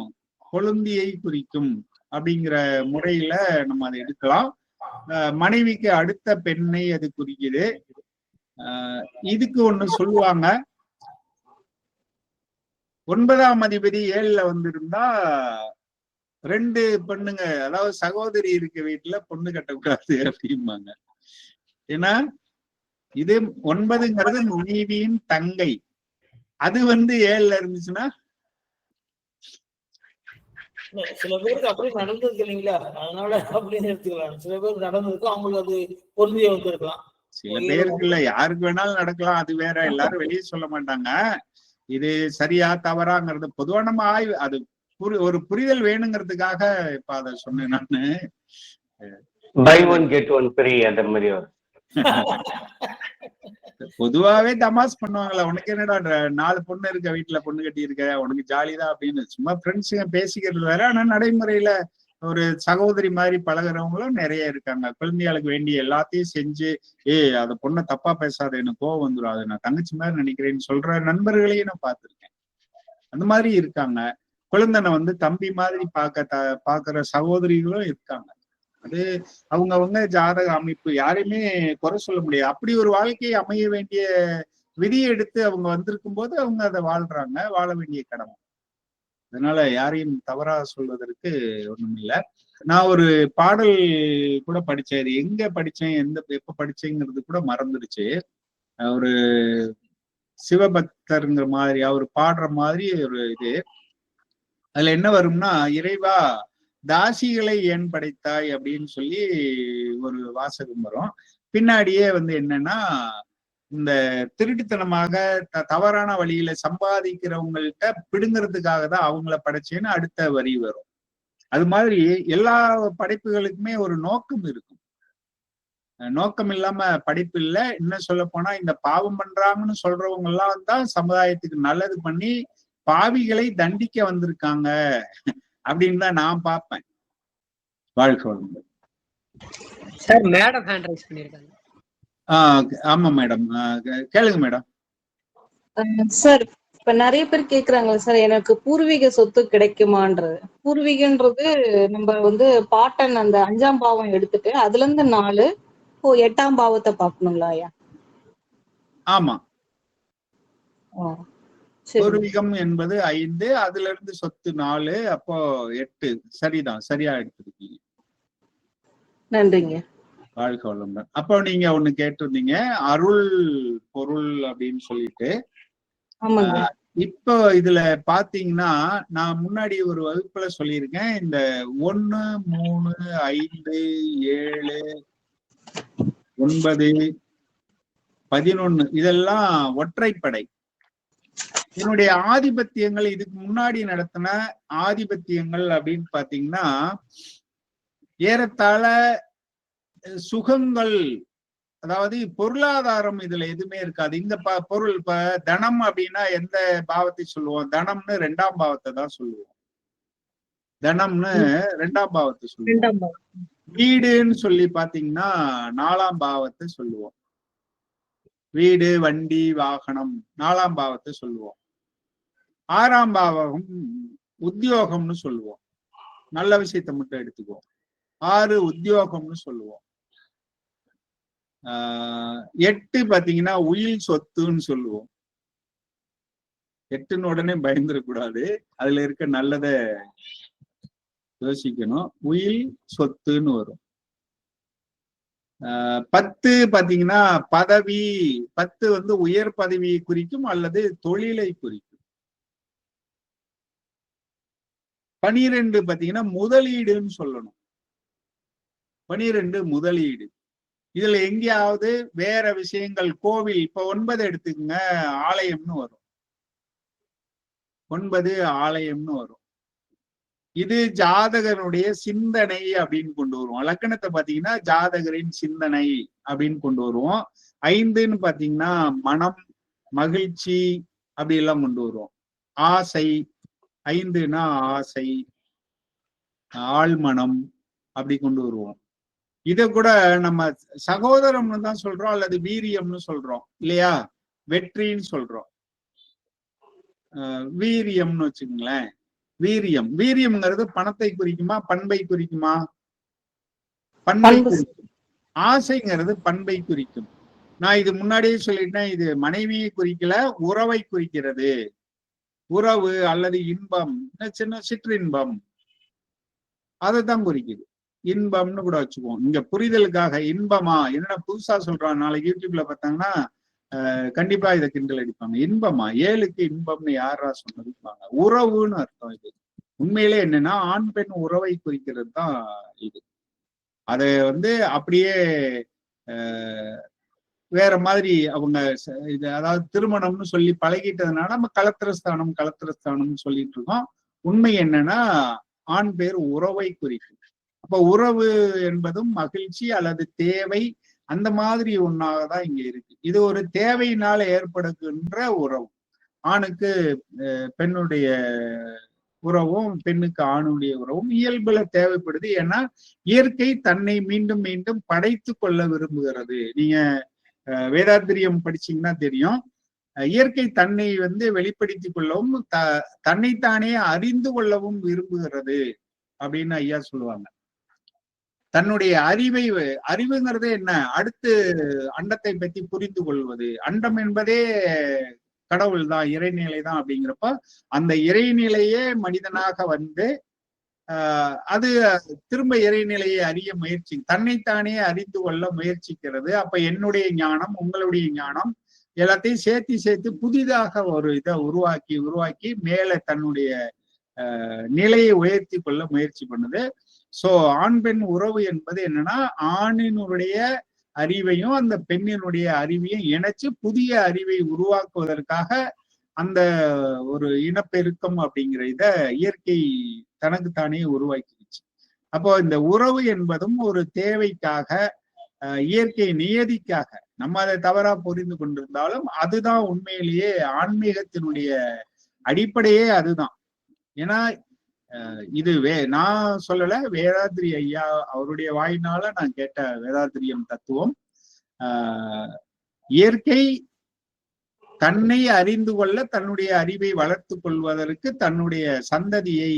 கொழுந்தியை குறிக்கும் அப்படிங்கிற முறையில நம்ம அதை எடுக்கலாம். மனைவிக்கு அடுத்த பெண்ணை அது குறிக்குது. இதுக்கு ஒண்ணு சொல்லுவாங்க, 9ஆம் அதிபதி 7ல வந்திருந்தா 2 பெண்ணுங்க, அதாவது சகோதரி இருக்க வீட்டுல பொண்ணு கட்டக்கூடாது அப்படிம்பாங்க. ஏன்னா இது 9ங்கிறது மனைவியின் தங்கை, அது வந்து 7ல இருந்துச்சுன்னா சில பேருக்கு அப்படி நடந்திருக்கு இல்லைங்களா, அதனால அப்படின்னு எடுத்துக்கலாம். சில பேருக்கு நடந்திருக்கும், அவங்களுக்கு அது பொருந்திய வந்திருக்கலாம். சில பேருக்கு இல்ல, யாருக்கு வேணாலும் நடக்கலாம், அது வேற. எல்லாரும் வெளியே சொல்ல மாட்டாங்க இது சரியா தவறாங்கிறது. பொதுவா நம்ம ஆய்வு, அது ஒரு புரிதல் வேணுங்கிறதுக்காக இப்ப அதை சொன்னேன் நானு. Buy one get one free அந்த மாதிரி வரும். பொதுவாவே தமாஸ் பண்ணுவாங்களா, உனக்கு என்னடா 4 பொண்ணு இருக்க வீட்டுல பொண்ணு கட்டி இருக்க, உனக்கு ஜாலிதான் அப்படின்னு சும்மா ஃப்ரெண்ட்ஸுங்க பேசிக்கிறது வேற. ஆனா நடைமுறையில ஒரு சகோதரி மாதிரி பழகுறவங்களும் நிறைய இருக்காங்க. குழந்தைகளுக்கு வேண்டிய எல்லாத்தையும் செஞ்சு, அந்த பொண்ணை தப்பா பேசாத, எனக்கு கோவம் வந்துடும், அது நான் தங்கச்சி மாதிரி நினைக்கிறேன்னு சொல்ற நண்பர்களையும் நான் பார்த்திருக்கேன். அந்த மாதிரி இருக்காங்க. குழந்தைனை வந்து தம்பி மாதிரி பாக்குற சகோதரிகளும் இருக்காங்க. அது அவங்கவுங்க ஜாதக அமைப்பு, யாரையுமே குறை சொல்ல முடியாது. அப்படி ஒரு வாழ்க்கையை அமைய வேண்டிய விதியை எடுத்து அவங்க வந்திருக்கும் போது அவங்க அதை வாழ்றாங்க, வாழ வேண்டிய கடமை. அதனால யாரையும் தவறா சொல்வதற்கு ஒண்ணும் இல்லை. நான் ஒரு பாடல் கூட படிச்சேன், அது எங்க படிச்சேன், எப்ப படிச்சேங்கிறது கூட மறந்துடுச்சு. ஒரு சிவபக்தருங்கிற மாதிரி அவர் பாடுற மாதிரி ஒரு இது. அதுல என்ன வரும்னா, இறைவா தாசிகளை ஏன் படைத்தாய் அப்படின்னு சொல்லி ஒரு வாசகம் வரும். பின்னாடியே வந்து என்னன்னா, இந்த திருட்டுத்தனமாக தவறான வழியில சம்பாதிக்கிறவங்கள்ட்ட பிடுங்கிறதுக்காக தான் அவங்கள படைச்சேன்னு அடுத்த வரி வரும். அது மாதிரி எல்லா படைப்புகளுக்குமே ஒரு நோக்கம் இருக்கும். நோக்கம் இல்லாம படைப்பு இல்லை. இன்னும் சொல்ல போனா இந்த பாவம் பண்றாங்கன்னு சொல்றவங்க எல்லாம் தான் சமுதாயத்துக்கு நல்லது பண்ணி பாவிகளை தண்டிக்க வந்திருக்காங்க அப்படின்னு தான் நான் பார்ப்பேன். வாழ்க்கை வளமுடன். சார் மேடம் ஹேண்ட் ரைஸ் பண்ணிருக்காங்க. ஆமா மேடம், கேளுங்க மேடம். சார் இப்ப நிறைய பேர் கேக்குறாங்களா சார், எனக்கு பூர்வீக சொத்து கிடைக்குமான்றது. பூர்வீகன்றது நம்ம வந்து பாட்டன் அந்த 5ஆம் பாவம் எடுத்துட்டு அதுல இருந்து 4 8ஆம் பாவத்தை பாக்கணுங்களா ஐயா? ஆமா, பூர்வீகம் என்பது 5, அதுல இருந்து சொத்து 4, அப்போ 8. சரிதான், சரியா எடுத்திருக்கீங்க. நன்றிங்க. வாழ்க்கை வளமுடன். அப்போ நீங்க ஒண்ணு கேட்டிருந்தீங்க, அருள் பொருள் அப்படின்னு சொல்லிட்டு. இப்போ இதுல பாத்தீங்கன்னா, நான் முன்னாடி ஒரு வகுப்புல சொல்லியிருக்கேன், இந்த 1, 3, 5, 7, 9, 11 இதெல்லாம் ஒற்றைப்படை. என்னுடைய ஆதிபத்தியங்கள், இதுக்கு முன்னாடி நடத்தின ஆதிபத்தியங்கள் அப்படின்னு பாத்தீங்கன்னா, ஏறத்தாழ சுகங்கள், அதாவது பொருளாதாரம் இதுல எதுவுமே இருக்காது. இந்த பொருள், இப்ப தனம் அப்படின்னா எந்த பாவத்தை சொல்லுவோம்? தனம்னு 2ஆம் பாவத்தை தான் சொல்லுவோம். தனம்னு 2ஆம் பாவத்தை சொல்லுவோம். வீடுன்னு சொல்லி பாத்தீங்கன்னா 4ஆம் பாவத்தை சொல்லுவோம். வீடு, வண்டி, வாகனம் 4ஆம் பாவத்தை சொல்லுவோம். 6ஆம் பாவம் உத்தியோகம்னு சொல்லுவோம். நல்ல விஷயத்தை மட்டும் எடுத்துக்குவோம். 6 உத்தியோகம்னு சொல்லுவோம். 8 பாத்தீங்கன்னா உயில் சொத்துன்னு சொல்லுவோம். 8ன்னு உடனே பயந்துடக்கூடாது, அதுல இருக்க நல்லத யோசிக்கணும். உயில் சொத்துன்னு வரும். 10 பாத்தீங்கன்னா பதவி. 10 வந்து உயர் பதவியை குறிக்கும் அல்லது தொழிலை குறிக்கும். 12 பாத்தீங்கன்னா முதலீடுன்னு சொல்லணும். 12 முதலீடு. இதுல எங்கேயாவது வேற விஷயங்கள், கோவில், இப்ப 9 எடுத்துக்கங்க, ஆலயம்னு வரும். 9 ஆலயம்னு வரும். இது ஜாதகனுடைய சிந்தனை அப்படின்னு கொண்டு வருவோம். லக்கணத்தை பாத்தீங்கன்னா ஜாதகரின் சிந்தனை அப்படின்னு கொண்டு வருவோம். 5ன்னு பாத்தீங்கன்னா மனம், மகிழ்ச்சி அப்படி எல்லாம் கொண்டு வருவோம். ஆசை, 5ன்னா ஆசை, ஆழ்மனம் அப்படி கொண்டு வருவோம். இத கூட நம்ம சகோதரம்னு தான் சொல்றோம் அல்லது வீரியம்னு சொல்றோம் இல்லையா? வெற்றின்னு சொல்றோம். வீரியம்னு வச்சுக்கோங்களேன். வீரியம்ங்கிறது பணத்தை குறிக்குமா பண்பை குறிக்குமா? பண்பை குறிக்கும். ஆசைங்கிறது பண்பை குறிக்கும். நான் இது முன்னாடியே சொல்லிட்டேன், இது மனைவியை குறிக்கல, உறவை குறிக்கிறது. உறவு அல்லது இன்பம், சின்ன சிற்றின்பம், அதைத்தான் குறிக்குது. இன்பம்னு கூட வச்சுக்குவோம். இங்க புரிதலுக்காக இன்பமா என்னடா புதுசா சொல்றான், நாளைக்கு யூடியூப்ல பார்த்தாங்கன்னா கண்டிப்பா இதை கிண்டல் அடிப்பாங்க. இன்பமா, 7க்கு இன்பம்னு யாரா சொன்னதுப்பாங்க. உறவுன்னு அர்த்தம். இது உண்மையிலே என்னன்னா ஆண் பெண் உறவை குறிக்கிறது தான் இது. அதை வந்து அப்படியே வேற மாதிரி அவங்க இது, அதாவது திருமணம்னு சொல்லி பழகிட்டதுனால நம்ம கலத்திரஸ்தானம்னு சொல்லிட்டு இருக்கோம். உண்மை என்னன்னா ஆண் பேர் உறவை குறிக்கும். அப்ப உறவு என்பதும் மகிழ்ச்சி அல்லது தேவை, அந்த மாதிரி ஒன்னாகதான் இங்க இருக்கு. இது ஒரு தேவையினால ஏற்படுகின்ற உறவு. ஆணுக்கு பெண்ணுடைய உறவும் பெண்ணுக்கு ஆணுடைய உறவும் இயல்புல தேவைப்படுது. ஏன்னா இயற்கை தன்னை மீண்டும் மீண்டும் படைத்து கொள்ள விரும்புகிறது. நீங்க வேதாத்திரியம் படிச்சீங்கன்னா தெரியும், இயற்கை தன்னை வந்து வெளிப்படுத்திக் கொள்ளவும் தன்னைத்தானே அறிந்து கொள்ளவும் விரும்புகிறது அப்படின்னு ஐயா சொல்லுவாங்க. தன்னுடைய அறிவுங்கிறதே என்ன? அடுத்து அண்டத்தை பற்றி புரிந்து கொள்வது. அண்டம் என்பதே கடவுள் தான், இறைநிலை தான். அப்படிங்கிறப்ப அந்த இறைநிலையே மனிதனாக வந்து அது திரும்ப இறைநிலையை அறிய முயற்சி, தன்னைத்தானே அறிந்து கொள்ள முயற்சிக்கிறது. அப்ப என்னுடைய ஞானம், உங்களுடைய ஞானம் எல்லாத்தையும் சேர்த்து புதிதாக ஒரு இதை உருவாக்கி மேல தன்னுடைய நிலையை உயர்த்தி கொள்ள முயற்சி பண்ணுது. சோ ஆண் பெண் உறவு என்பது என்னன்னா ஆணினுடைய அறிவையும் அந்த பெண்ணினுடைய அறிவையும் இணைச்சு புதிய அறிவை உருவாக்குவதற்காக அந்த ஒரு இனப்பெருக்கம் அப்படிங்கிற இத இயற்கை தனக்குத்தானே உருவாக்கிடுச்சு. அப்போ இந்த உறவு என்பதும் ஒரு தேவைக்காக, இயற்கை நியதிக்காக நம்ம அதை தவறா புரிந்து கொண்டிருந்தாலும் அதுதான் உண்மையிலேயே ஆன்மீகத்தினுடைய அடிப்படையே அதுதான். ஏன்னா இது நான் சொல்லல, வேதாத்திரி ஐயா அவருடைய வாயினால நான் கேட்ட வேதாத்திரியம் தத்துவம். இயற்கை தன்னை அறிந்து கொள்ள, தன்னுடைய அறிவை வளர்த்து கொள்வதற்கு தன்னுடைய சந்ததியை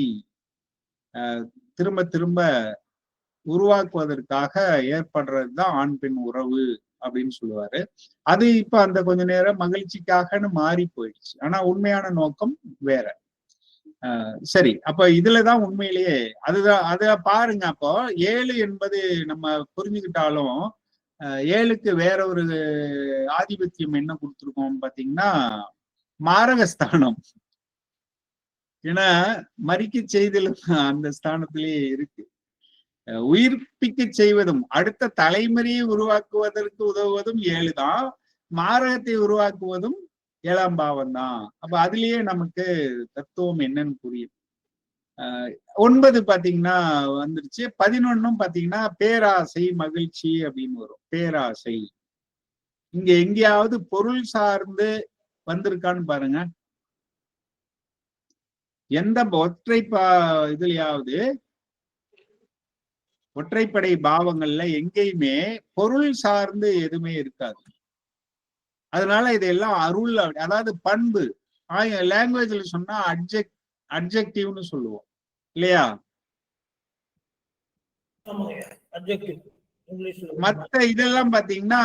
திரும்ப திரும்ப உருவாக்குவதற்காக ஏற்படுறதுதான் ஆண் பெண் உறவு அப்படின்னு சொல்லுவாரு. அது இப்ப அந்த கொஞ்ச நேரம் மகிழ்ச்சிக்காகன்னு மாறி போயிடுச்சு. ஆனா உண்மையான நோக்கம் வேற. சரி, அப்ப இதுலதான் உண்மையிலேயே அதுதான். அத பாருங்க. அப்போ 7 என்பது நம்ம புரிஞ்சுக்கிட்டாலும் 7க்கு வேற ஒரு ஆதிபத்தியம் என்ன கொடுத்துருக்கோம் பாத்தீங்கன்னா மாரகஸ்தானம். ஏன்னா மறிக்க செய்தலும் அந்த ஸ்தானத்திலேயே இருக்கு. உயிர்ப்பிக்க செய்வதும் அடுத்த தலைமுறையை உருவாக்குவதற்கு உதவுவதும் 7 தான். மாரகத்தை உருவாக்குவதும் 7ஆம் பாவம் தான். அப்ப அதுலயே நமக்கு தத்துவம் என்னன்னு புரியும். 9 பாத்தீங்கன்னா வந்துருச்சு. 11 பாத்தீங்கன்னா பேராசை, மகிழ்ச்சி அப்படின்னு வரும். பேராசை இங்க எங்கேயாவது பொருள் சார்ந்து வந்திருக்கான்னு பாருங்க. எந்த இதுலயாவது ஒற்றைப்படை பாவங்கள்ல எங்கேயுமே பொருள் சார்ந்து எதுவுமே இருக்காது. அதனால இதெல்லாம் அருள், அதாவது பண்பு. லாங்குவேஜ்ல சொன்னா அட்ஜெக்டிவ்னு சொல்லுவோம் இல்லையா? ஆமாங்க, அட்ஜெக்டிவ் இங்கிலீஷ்ல. மத்த இதெல்லாம் பாத்தீங்கன்னா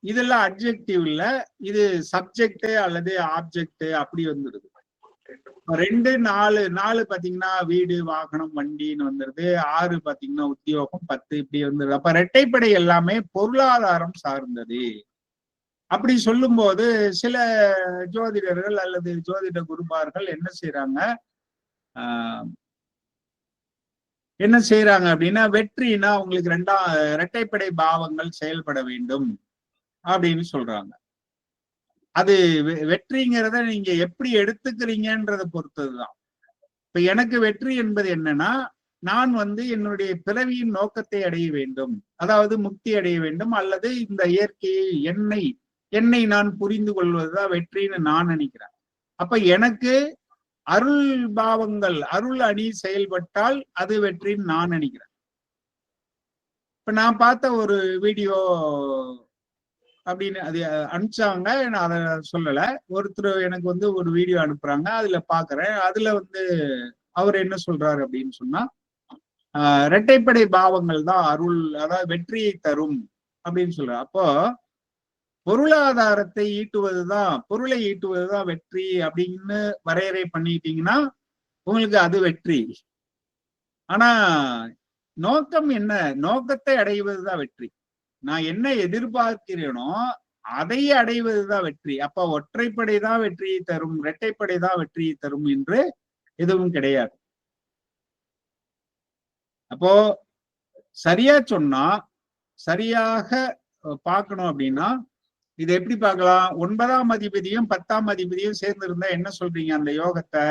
இதெல்லாம் அட்ஜெக்டிவ் இல்ல, இது சப்ஜெக்ட் அல்லது ஆப்ஜெக்ட் அப்படி வந்துடுது. 2, 4 4 பாத்தீங்கன்னா வீடு, வாகனம், வண்டின்னு வந்துருது. 6 பாத்தீங்கன்னா உத்தியோகம், 10 இப்படி வந்துருது. அப்ப இரட்டைப்படை எல்லாமே பொருளாதாரம் சார்ந்தது. அப்படி சொல்லும் போது சில ஜோதிடர்கள் அல்லது ஜோதிட குருமார்கள் என்ன செய்யறாங்க அப்படின்னா, வெற்றினா உங்களுக்கு இரட்டைப்படை பாவங்கள் செயல்பட வேண்டும் அப்படின்னு சொல்றாங்க. அது வெற்றிங்கிறத நீங்க எப்படி எடுத்துக்கிறீங்கன்றத பொறுத்ததுதான். இப்ப எனக்கு வெற்றி என்பது என்னன்னா, நான் என்னுடைய பிறவியின் நோக்கத்தை அடைய வேண்டும், அதாவது முக்தி அடைய வேண்டும், அல்லது இந்த இயற்கையை என்னை நான் புரிந்து கொள்வதுதான் வெற்றின்னு நான் நினைக்கிறேன். அப்ப எனக்கு அருள் பாவங்கள், அருள் அணி செயல்பட்டால் அது வெற்றின்னு நான் நினைக்கிறேன். இப்ப நான் பார்த்த ஒரு வீடியோ அப்படின்னு அது அனுப்பிச்சாங்க, நான் அதை சொல்லல. ஒருத்தர் எனக்கு ஒரு வீடியோ அனுப்புறாங்க, அதுல பாக்குறேன். அதுல அவர் என்ன சொல்றாரு அப்படின்னு சொன்னா, இரட்டைப்படை பாவங்கள் தான் அருள், அதாவது வெற்றியை தரும் அப்படின்னு சொல்றாரு. அப்போ பொருளாதாரத்தை பொருளை ஈட்டுவதுதான் வெற்றி அப்படின்னு வரையறை பண்ணிட்டீங்கன்னா உங்களுக்கு அது வெற்றி. ஆனா நோக்கம் என்ன? நோக்கத்தை அடைவதுதான் வெற்றி. நான் என்ன எதிர்பார்க்கிறேனோ அதை அடைவதுதான் வெற்றி. அப்ப ஒற்றைப்படை தான் வெற்றியை தரும், இரட்டைப்படை தான் வெற்றியை தரும் என்று எதுவும் கிடையாது. அப்போ சரியா சொன்னா, சரியாக பார்க்கணும் அப்படின்னா இதை எப்படி பார்க்கலாம்? 9ஆம் அதிபதியும் 10ஆம் அதிபதியும் சேர்ந்து இருந்தா என்ன சொல்றீங்க அந்த யோகத்தை?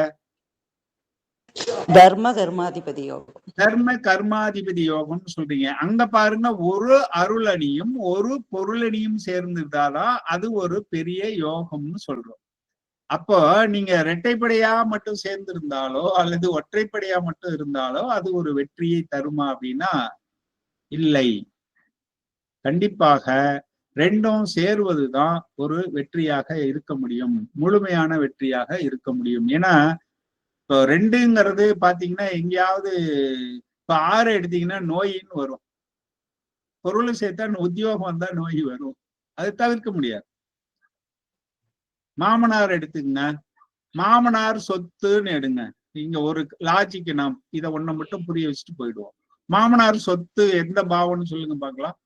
தர்ம கர்மாதிபதி யோகம். தர்ம கர்மாதிபதி யோகம்னு சொல்றீங்க. அங்க பாருங்க, ஒரு அருளணியும் ஒரு பொருளணியும் சேர்ந்துட்டாதான் அது ஒரு பெரிய யோகம்னு சொல்றோம். அப்போ நீங்க இரட்டைப்படையா மட்டும் சேர்ந்து இருந்தாலோ அல்லது ஒற்றைப்படையா மட்டும் இருந்தாலோ அது ஒரு வெற்றியை தருமா அப்படின்னா இல்லை. கண்டிப்பாக ரெண்டும் சேருவதுதான் ஒரு வெற்றியாக இருக்க முடியும், முழுமையான வெற்றியாக இருக்க முடியும். ஏன்னா இப்போ 2ங்கிறது பாத்தீங்கன்னா எங்கேயாவது இப்ப 6 எடுத்தீங்கன்னா நோயின்னு வரும், பொருள் சேர்த்தா உத்தியோகம் வந்தா நோய் வரும், அது தவிர்க்க முடியாது. மாமனார் எடுத்துங்க, மாமனார் சொத்துன்னு எடுங்க. இங்க ஒரு லாஜிக்கு நாம் இதை ஒன்ன மட்டும் புரிய வச்சுட்டு போயிடுவோம். மாமனார் சொத்து எந்த பாவம்னு சொல்லுங்க பார்க்கலாம்.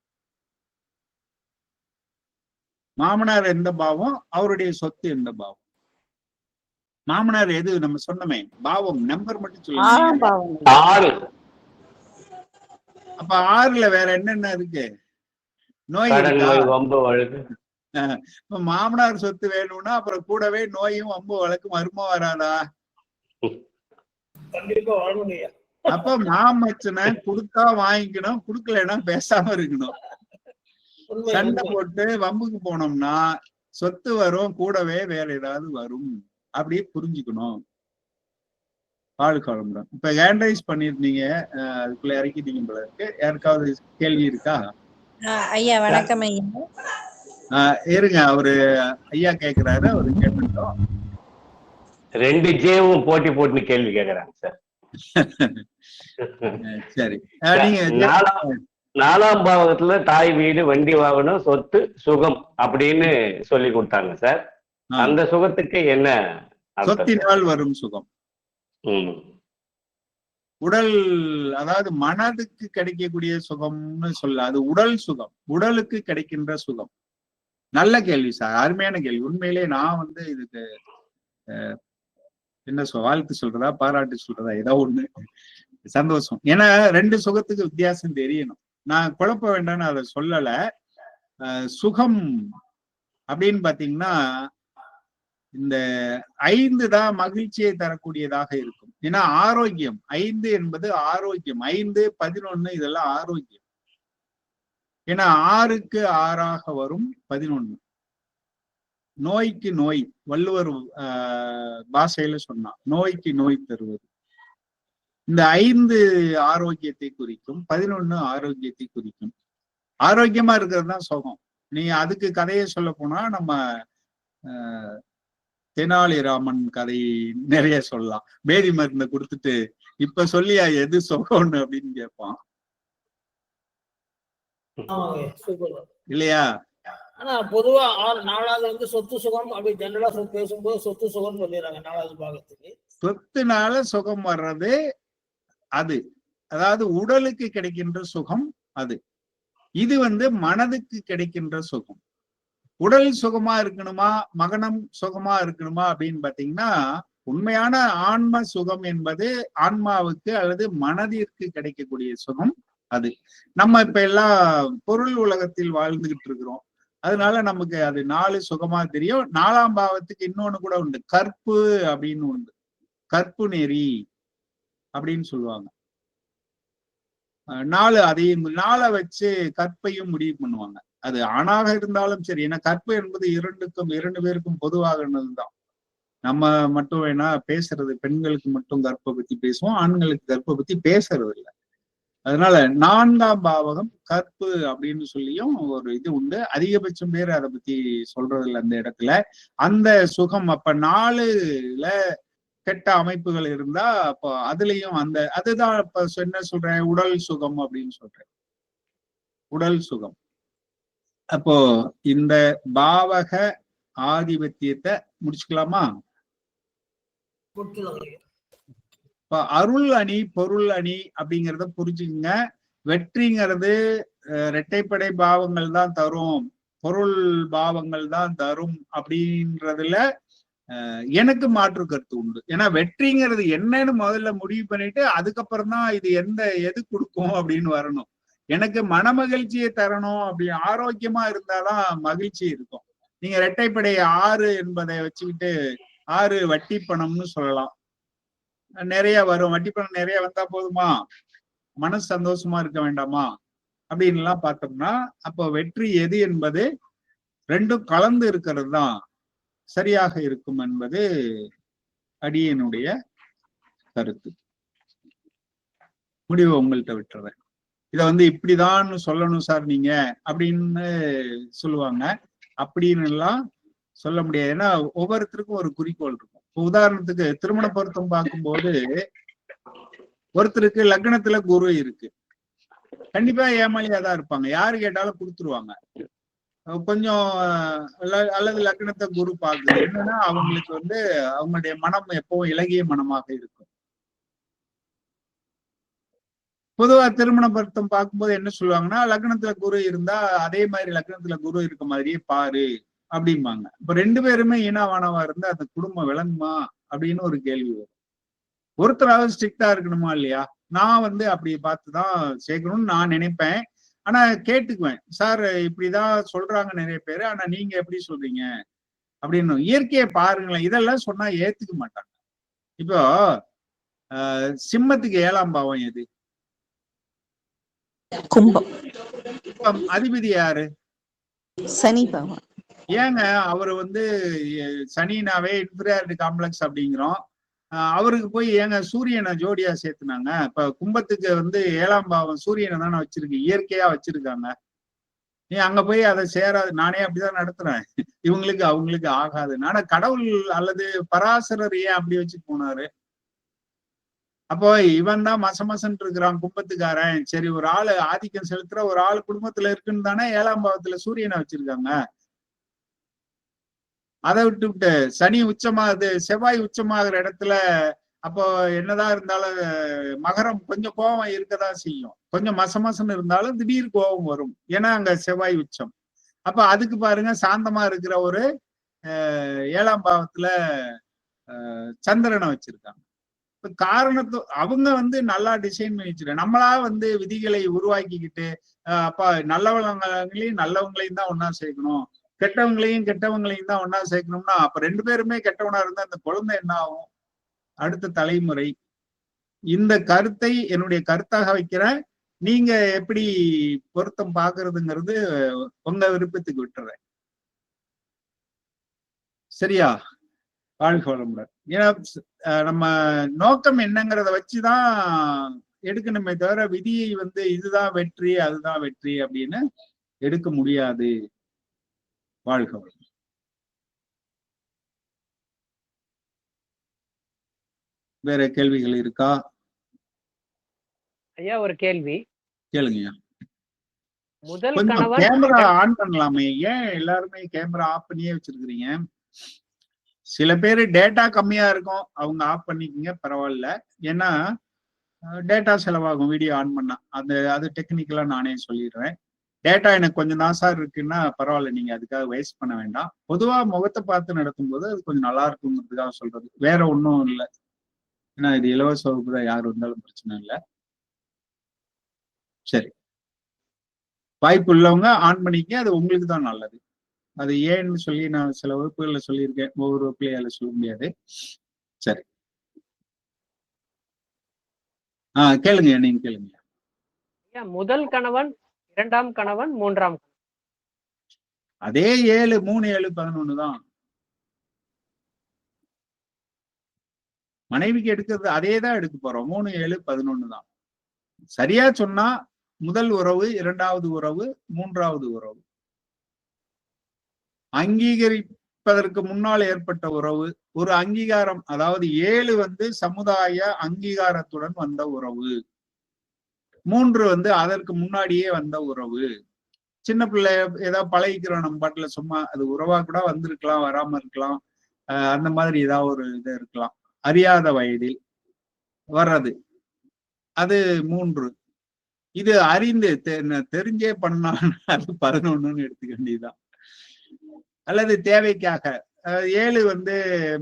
மாமனார் எந்த பாவம், அவருடைய சொத்து எந்த பாவம்? மாமனார் எது நம்ம சொன்னமே பாவம், நம்பர் மட்டும் சொல்லுங்க. 6. அப்ப 6ல வேற என்னென்ன இருக்கு? நோய். மாமனார் சொத்து வேணும்னா அப்புறம் கூடவே நோயும் வம்பு வழக்கும் வருமா வராதா? கண்டிப்பா வரணும். அப்ப மாமச்சனை கொடுத்தா வாங்கிக்கணும், கொடுக்கலன்னா பேசாம இருக்கணும். சண்டை போட்டு வம்புக்கு போனோம்னா சொத்து வரும், கூடவே வேற ஏதாவது வரும். அப்படியே புரிஞ்சுக்கணும். வாழ்க்கை இப்ப ஹேண்ட்ரைஸ் பண்ணிருந்தீங்க, அதுக்குள்ள இறக்கிட்டீங்க போல இருக்கு. யாருக்காவது கேள்வி இருக்கா? ஐயா வணக்கம் ஐயா. இருங்க, அவரு ஐயா கேக்குறாரு, அவரு கேட்டுட்டோம். 2 ஜேவும் போட்டி போட்டு கேள்வி கேக்குறாங்க சார். சரி, நீங்க 4ஆம் பாவகத்துல தாய், வீடு, வண்டி, வாகனம், சொத்து, சுகம் அப்படின்னு சொல்லி கொடுத்தாங்க சார். அந்த சுகத்துக்கு என்ன? சொத்தினால் வரும் சுகம். உடல், அதாவது மனதுக்கு கிடைக்கக்கூடிய சுகம்னு சொல்ல, அது உடல் சுகம், உடலுக்கு கிடைக்கின்ற சுகம். நல்ல கேள்வி சார், அருமையான கேள்வி. உண்மையிலே நான் இதுக்கு என்ன வாழ்த்து சொல்றதா பாராட்டு சொல்றதா ஏதோ ஒண்ணு, சந்தோஷம். ஏன்னா 2 சுகத்துக்கு வித்தியாசம் தெரியணும். நான் குழப்ப வேண்டாம்னு அதை சொல்லல. சுகம் அப்படின்னு பாத்தீங்கன்னா இந்த 5 தான் மகிழ்ச்சியை தரக்கூடியதாக இருக்கும். ஏன்னா ஆரோக்கியம், 5 என்பது ஆரோக்கியம், 5, 11 இதெல்லாம் ஆரோக்கியம். ஏன்னா 6க்கு 6ஆக வரும் 11. நோய்க்கு நோய், வள்ளுவர் பாஷையில சொன்னா நோய்க்கு நோய் தருவது. இந்த 5 ஆரோக்கியத்தை குறிக்கும், 11 ஆரோக்கியத்தை குறிக்கும். ஆரோக்கியமா இருக்கிறது தான் சுகம். நீ அதுக்கு கதையை சொல்ல போனா நம்ம தெனாலிராமன் கதை நிறைய சொல்லலாம். பேதி மருந்தை கொடுத்துட்டு இப்ப சொல்லியா எது சுகம்னு அப்படின்னு கேட்பான். ஆமாங்க, சூப்பர். இல்லையா? ஆனா பொதுவா 4வது வந்து சொத்து சுகம் அப்படி ஜெனரலா பேசும்போது சொத்து சுகம் சொல்லிடுறாங்க 4வது பாகத்துக்கு. சொத்துனால சுகம் வர்றது அது, அதாவது உடலுக்கு கிடைக்கின்ற சுகம் அது. இது வந்து மனதுக்கு கிடைக்கின்ற சுகம். உடல் சுகமா இருக்கணுமா, மகனம் சுகமா இருக்கணுமா அப்படின்னு பாத்தீங்கன்னா, உண்மையான ஆன்ம சுகம் என்பது ஆன்மாவுக்கு அல்லது மனதிற்கு கிடைக்கக்கூடிய சுகம் அது. நம்ம இப்ப எல்லாம் பொருள் உலகத்தில் வாழ்ந்துகிட்டு இருக்கிறோம். அதனால நமக்கு அது 4 சுகமா தெரியும். 4ஆம் பாவத்துக்கு இன்னொன்னு கூட உண்டு, கற்பு அப்படின்னு உண்டு. கற்பு நெறி அப்படின்னு சொல்லுவாங்க. 4 அதையும் 4 வச்சு கற்பையும் முடிவு பண்ணுவாங்க. அது ஆணாக இருந்தாலும் சரி, ஏன்னா கற்பு என்பது 2 பேருக்கும் பொதுவாகனதுதான். நம்ம மட்டும் வேணா பேசுறது, பெண்களுக்கு மட்டும் கற்பை பத்தி பேசுவோம், ஆண்களுக்கு கற்பை பத்தி பேசுறது இல்லை. அதனால 4ஆம் பாவகம் கற்பு அப்படின்னு சொல்லியும் ஒரு இது உண்டு. அதிகபட்சம் பேர் அதை பத்தி சொல்றது இல்லை அந்த இடத்துல. அந்த சுகம் அப்ப 4ல கெட்ட அமைப்புகள் இருந்தா அப்போ அதுலயும் அதுதான் இப்ப என்ன சொல்றேன், உடல் சுகம் அப்படின்னு சொல்றேன். உடல் சுகம். அப்போ இந்த பாவக ஆதிபத்தியத்தை முடிச்சுக்கலாமா? இப்ப அருள் அணி பொருள் அணி அப்படிங்கிறத புரிஞ்சுக்குங்க. வெற்றிங்கிறது இரட்டைப்படை பாவங்கள் தான் தரும், பொருள் பாவங்கள் தான் தரும் அப்படின்றதுல எனக்கு மாற்று கருத்து உண்டு. ஏன்னா வெற்றிங்கிறது என்னன்னு முதல்ல முடிவு பண்ணிட்டு அதுக்கப்புறம் தான் இது எது கொடுக்கும் அப்படின்னு வரணும். எனக்கு மன மகிழ்ச்சியை தரணும், அப்படி ஆரோக்கியமா இருந்தாதான் மகிழ்ச்சி இருக்கும். நீங்க இரட்டைப்படை 6 என்பதை வச்சுக்கிட்டு 6 வட்டி பணம்னு சொல்லலாம். நிறைய வரும், வட்டி பணம் நிறைய வந்தா போதுமா, மனசு சந்தோஷமா இருக்க வேண்டாமா அப்படின்னு எல்லாம் பார்த்தோம்னா, அப்போ வெற்றி எது என்பது 2ம் கலந்து இருக்கிறது தான் சரியாக இருக்கும் என்பது அடியனுடைய கருத்து. முடிவு உங்கள்கிட்ட விட்டுறேன். இத வந்து இப்படிதான் சொல்லணும் சார் நீங்க அப்படின்னு சொல்லுவாங்க. அப்படின்னு எல்லாம் சொல்ல முடியாது. ஏன்னா ஒவ்வொருத்தருக்கும் ஒரு குறிக்கோள் இருக்கும். உதாரணத்துக்கு திருமண பொருத்தம் பார்க்கும்போது ஒருத்தருக்கு லக்னத்துல குரு இருக்கு, கண்டிப்பா ஏமாளியா தான் இருப்பாங்க. யாரு கேட்டாலும் கொடுத்துருவாங்க. கொஞ்சம் அல்லது லக்னத்தை குரு பாக்குது, என்னன்னா அவங்களுக்கு வந்து அவங்களுடைய மனம் எப்பவும் இலகிய மனமாக இருக்கும். பொதுவா திருமண பொருத்தம் பார்க்கும்போது என்ன சொல்லுவாங்கன்னா, லக்னத்துல குரு இருந்தா அதே மாதிரி லக்னத்துல குரு இருக்க மாதிரியே பாரு அப்படிம்பாங்க. இப்ப 2 பேருமே ஈனாவானவா இருந்தா அந்த குடும்பம் விளங்குமா அப்படின்னு ஒரு கேள்வி வரும். ஒருத்தராவது ஸ்ட்ரிக்டா இருக்கணுமா இல்லையா? நான் வந்து அப்படி பார்த்துதான் சேர்க்கணும்னு நான் நினைப்பேன். ஆனா கேட்டுக்குவேன், சார் இப்படிதான் சொல்றாங்க நிறைய பேரு, ஆனா நீங்க எப்படி சொல்றீங்க அப்படின்னு. இயற்கையை பாருங்களேன், இதெல்லாம் சொன்னா ஏத்துக்க மாட்டாங்க. இப்போ சிம்மத்துக்கு 7ஆம் பாவம் எது? கும்பம். அதிபதி யாரு? சனி பகவான். ஏங்க அவரு வந்து சனினாவே இன்ஃபீரியாரிட்டி காம்ப்ளெக்ஸ் அப்படிங்கிறோம். அவருக்கு போய் ஏங்க சூரியனை ஜோடியா சேர்த்துனாங்க? இப்ப கும்பத்துக்கு வந்து 7ஆம் பாவம் சூரியனை தானே வச்சிருக்கு, இயற்கையா வச்சிருக்காங்க. நீ அங்க போய் அதை சேராது. நானே அப்படிதான் நடத்துறேன். இவங்களுக்கு அவங்களுக்கு ஆகாது. ஆனா கடவுள் அல்லது பராசரர் ஏன் அப்படி வச்சு போனாரு? அப்போ இவன் தான் மசமசன் இருக்கிறான் கும்பத்துக்காரன். சரி, ஒரு ஆளு ஆதிக்கம் செலுத்துற ஒரு ஆள் குடும்பத்துல இருக்குன்னு தானே 7ஆம் பாவத்துல சூரியனை வச்சிருக்காங்க. அதை விட்டு சனி உச்சமாகுது, செவ்வாய் உச்சமாகிற இடத்துல அப்போ என்னதான் இருந்தாலும் மகரம் கொஞ்சம் கோபம் இருக்கதான் செய்யும். கொஞ்சம் மசமசன்னு இருந்தாலும் திடீர் கோபம் வரும், ஏன்னா அங்க செவ்வாய் உச்சம். அப்ப அதுக்கு பாருங்க, சாந்தமா இருக்கிற ஒரு 7ஆம் பாவத்துல சந்திரனை வச்சிருக்காங்க. இப்ப அவங்க வந்து நல்லா டிசைன் பண்ணி வச்சிருக்காங்க. நம்மளா வந்து விதிகளை உருவாக்கிக்கிட்டு அப்ப நல்லவங்களையும் நல்லவங்களையும் தான் ஒன்னா சேர்க்கணும், கெட்டவங்களையும் தான் ஒன்னா சேர்க்கணும்னா அப்ப 2 பேருமே கெட்டவனா இருந்தா அந்த குழந்தை என்ன ஆகும்? அடுத்த தலைமுறை. இந்த கருத்தை என்னுடைய கருத்தாக வைக்கிறேன். நீங்க எப்படி பொருத்தம் பாக்குறதுங்கிறது உங்க விருப்பத்துக்கு விட்டுறேன். சரியா? வாழ்க வளமுடன். ஏன்னா நம்ம நோக்கம் என்னங்கிறத வச்சுதான் எடுக்கணுமே தவிர விதியை வந்து இதுதான் வெற்றி அதுதான் வெற்றி அப்படின்னு எடுக்க முடியாது. வாழ்க வளமுடன். வேற கேள்விகள் இருக்கா? ஐயா ஒரு கேள்வி கேளுங்கய்யா. முதல் கொஞ்சம் கணவன் கேமரா ஆன் பண்ணலாமே, ஏன் எல்லாருமே கேமரா ஆஃப் பண்ணியே வச்சிருக்கிறீங்க? சில பேரு டேட்டா கம்மியா இருக்கும், அவங்க ஆஃப் பண்ணிக்கங்க, பரவாயில்ல. ஏன்னா டேட்டா செலவாகும் வீடியோ ஆன் பண்ணா. அது டெக்னிக்கலா நானே சொல்லிடுறேன். டேட்டா எனக்கு கொஞ்சம் தான் சார் இருக்குன்னா பரவாயில்ல, நீங்க அதுக்காக வேஸ்ட் பண்ண வேண்டாம். பொதுவா முகத்தை பார்த்து நடத்தும்போது அது கொஞ்சம் நல்லா இருக்குங்கிறதுக்காக சொல்றது, வேற ஒன்றும் இல்லை. ஏன்னா இது இலவச வகுப்பு தான், யார் வந்தாலும் பிரச்சனை இல்லை. சரி, வாய்ப்பு உள்ளவங்க ஆன் பண்ணிக்க, அது உங்களுக்கு தான் நல்லது. அது ஏன்னு சொல்லி நான் சில வகுப்புகள்ல சொல்லியிருக்கேன், ஒவ்வொரு வகுப்புலையும் சொல்ல முடியாது. சரி, கேளுங்க, நீங்க கேளுங்க. முதல் கணவன், இரண்டாம் கணவன், மூன்றாம் கணவன். அதே 7, 3, 7, 11 தான். மனைவிக்கு எடுக்கிறது அதே தான் எடுக்க போறோம். 3, 7, 11 தான். சரியா சொன்னா முதல் உறவு, இரண்டாவது உறவு, மூன்றாவது உறவு. அங்கீகரிப்பதற்கு முன்னால் ஏற்பட்ட உறவு, ஒரு அங்கீகாரம், அதாவது 7 வந்து சமுதாய அங்கீகாரத்துடன் வந்த உறவு, 3 அதற்கு முன்னாடியே வந்த உறவு. சின்ன பிள்ளை ஏதாவது பழகிக்கிறோம் நம்ம பாட்டுல, சும்மா அது உறவா கூட வந்திருக்கலாம், வராம இருக்கலாம். அந்த மாதிரி ஏதாவது ஒரு இது இருக்கலாம். அறியாத வயதில் வர்றது, அது 3. இது அறிந்து தெரிஞ்சே பண்ணா அது 11ன்னு எடுத்துக்க வேண்டியதுதான். அல்லது தேவைக்காக 7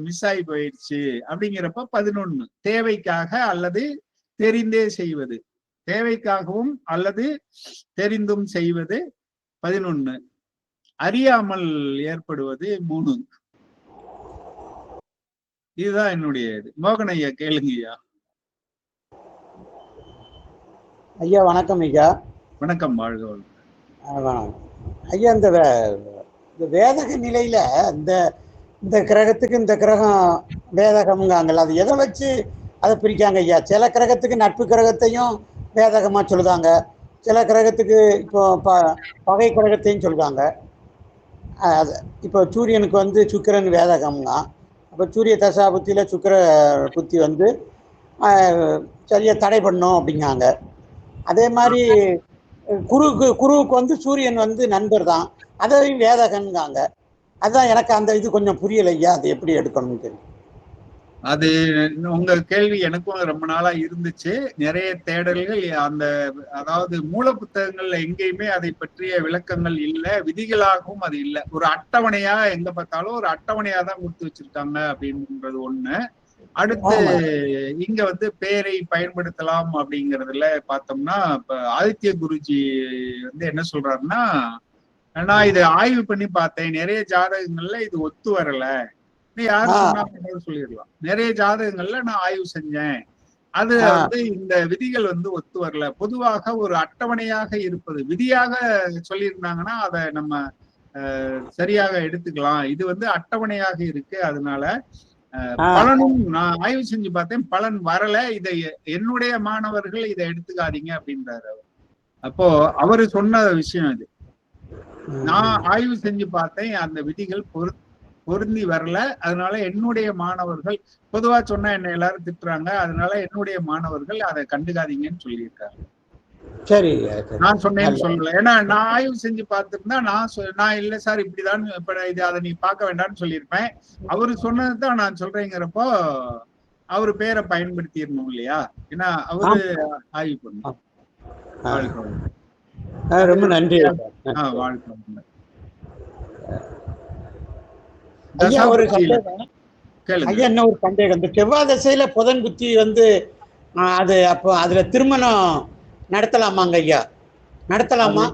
மிஸ் ஆகி போயிடுச்சு அப்படிங்கிறப்ப 11. தேவைக்காக அல்லது தெரிந்தே செய்வது, தேவைக்காகவும் அல்லது தெரிந்தும் செய்வது 11. அறியாமல் ஏற்படுவது 3. இதுதான் என்னுடைய இது. மோகன் ஐயா கேளுங்க ஐயா. ஐயா வணக்கம் ஐயா. வணக்கம், வாழ்க. வணக்கம் ஐயா. இந்த வேதக நிலையில இந்த கிரகத்துக்கு இந்த கிரகம் வேதகம்ங்காங்கல்ல, அது எதை வச்சு அதை பிரிக்காங்க ஐயா? சில கிரகத்துக்கு நட்பு கிரகத்தையும் வேதகமா சொல்லுதாங்க, சில கிரகத்துக்கு இப்போ பகை கிரகத்தையும் சொல்லுவாங்க. இப்போ சூரியனுக்கு சுக்கிரன் வேதகம்னா, அப்போ சூரிய தசாபுத்தியில சுக்கிர புத்தி சரியா தடை பண்ணும் அப்படிங்காங்க. அதே மாதிரி குருவுக்கு சூரியன் நண்பர் தான், அதையும் வேதகன்காங்க. அதுதான் எனக்கு அந்த இது கொஞ்சம் புரியல ஐயா, அது எப்படி எடுக்கணும்னு தெரியும். அது உங்க கேள்வி எனக்கும் ரொம்ப நாளா இருந்துச்சு. நிறைய தேடல்கள், அதாவது மூல புத்தகங்கள்ல எங்கேயுமே அதை பற்றிய விளக்கங்கள் இல்லை, விதிகளாகவும் அது இல்லை. ஒரு அட்டவணையா எங்க பார்த்தாலும் ஒரு அட்டவணையா தான் கொடுத்து வச்சிருக்காங்க அப்படின்றது ஒண்ணு. அடுத்து இங்க பேரை பயன்படுத்தலாம் அப்படிங்கறதுல பார்த்தோம்னா, இப்ப ஆதித்ய குருஜி என்ன சொல்றாருன்னா, நான் இதை ஆய்வு பண்ணி பார்த்தேன், நிறைய ஜாதகங்கள்ல இது ஒத்து வரல. யாரு சொன்னாங்க சொல்லிடலாம். நிறைய ஜாதகங்கள்ல நான் ஆய்வு செஞ்சேன், அது இந்த விதிகள் ஒத்து வரல. பொதுவாக ஒரு அட்டவணையாக இருப்பது, விதியாக சொல்லியிருந்தாங்கன்னா அதை நம்ம சரியாக எடுத்துக்கலாம். இது அட்டவணையாக இருக்கு, அதனால பலனும் நான் ஆய்வு செஞ்சு பார்த்தேன், பலன் வரல. இதை என்னுடைய மாணவர்கள் இதை எடுத்துக்காதீங்க அப்படின்றாரு. அப்போ அவரு சொன்ன விஷயம் இது. நான் ஆய்வு செஞ்சு பார்த்தேன், அந்த விதிகள் பொருந்தி வரல. அதனால என்னுடைய மாணவர்கள், பொதுவா சொன்னா என்ன எல்லாரும் திட்டுறாங்க, அதனால என்னுடைய மாணவர்கள் அதை கண்டுக்காதீங்கன்னு சொல்லியிருக்காரு. சரி, நான் சொன்னேன்னு சொல்லல. ஏன்னா நான் ஆய்வு செஞ்சு பார்த்திருந்தா நான் இல்ல சார் இப்படிதான், இப்ப இது அதை நீ பார்க்க வேண்டாம்னு சொல்லியிருப்பேன். அவரு சொன்னதுதான் நான் சொல்றேங்கிறப்போ அவரு பேரை பயன்படுத்திடணும் இல்லையா? ஏன்னா அவரு ஆய்வு பண்ணும். ரொம்ப நன்றி. வாழ்க்கை ஐயா, ஒரு ஐயா என்ன ஒரு சந்தேகம், இந்த செவ்வாய் தசையில புதன் புத்தி அது அப்போ அதுல திருமணம் நடத்தலாமாங்க ஐயா? நடத்தலாமா?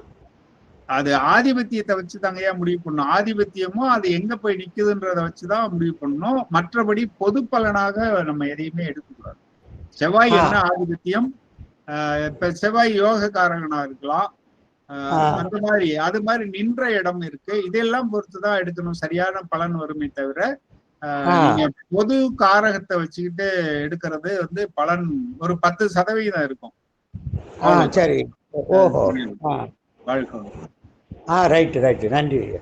அது ஆதிபத்தியத்தை வச்சுதாங்கய்யா முடிவு பண்ணணும். ஆதிபத்தியமும் அது எங்க போய் நிக்குதுன்றத வச்சுதான் முடிவு பண்ணணும். மற்றபடி பொது பலனாக நம்ம எதையுமே எடுத்துக்கூடாது. செவ்வாய் என்ன ஆதிபத்தியம், இப்ப செவ்வாய் யோகக்காரகனா இருக்கலாம், அது மாதிரி நின்ற இடம் இருக்கு. இதெல்லாம் பொறுத்துதான் எடுக்கணும், சரியான பலன் வருமே தவிர நீங்க பொது காரகத்தை வச்சுக்கிட்டு எடுக்கிறது பலன் ஒரு 10% இருக்கும். சரி, ஓஹோ, வாழ்க்கை. ரைட், நன்றி ஐயா.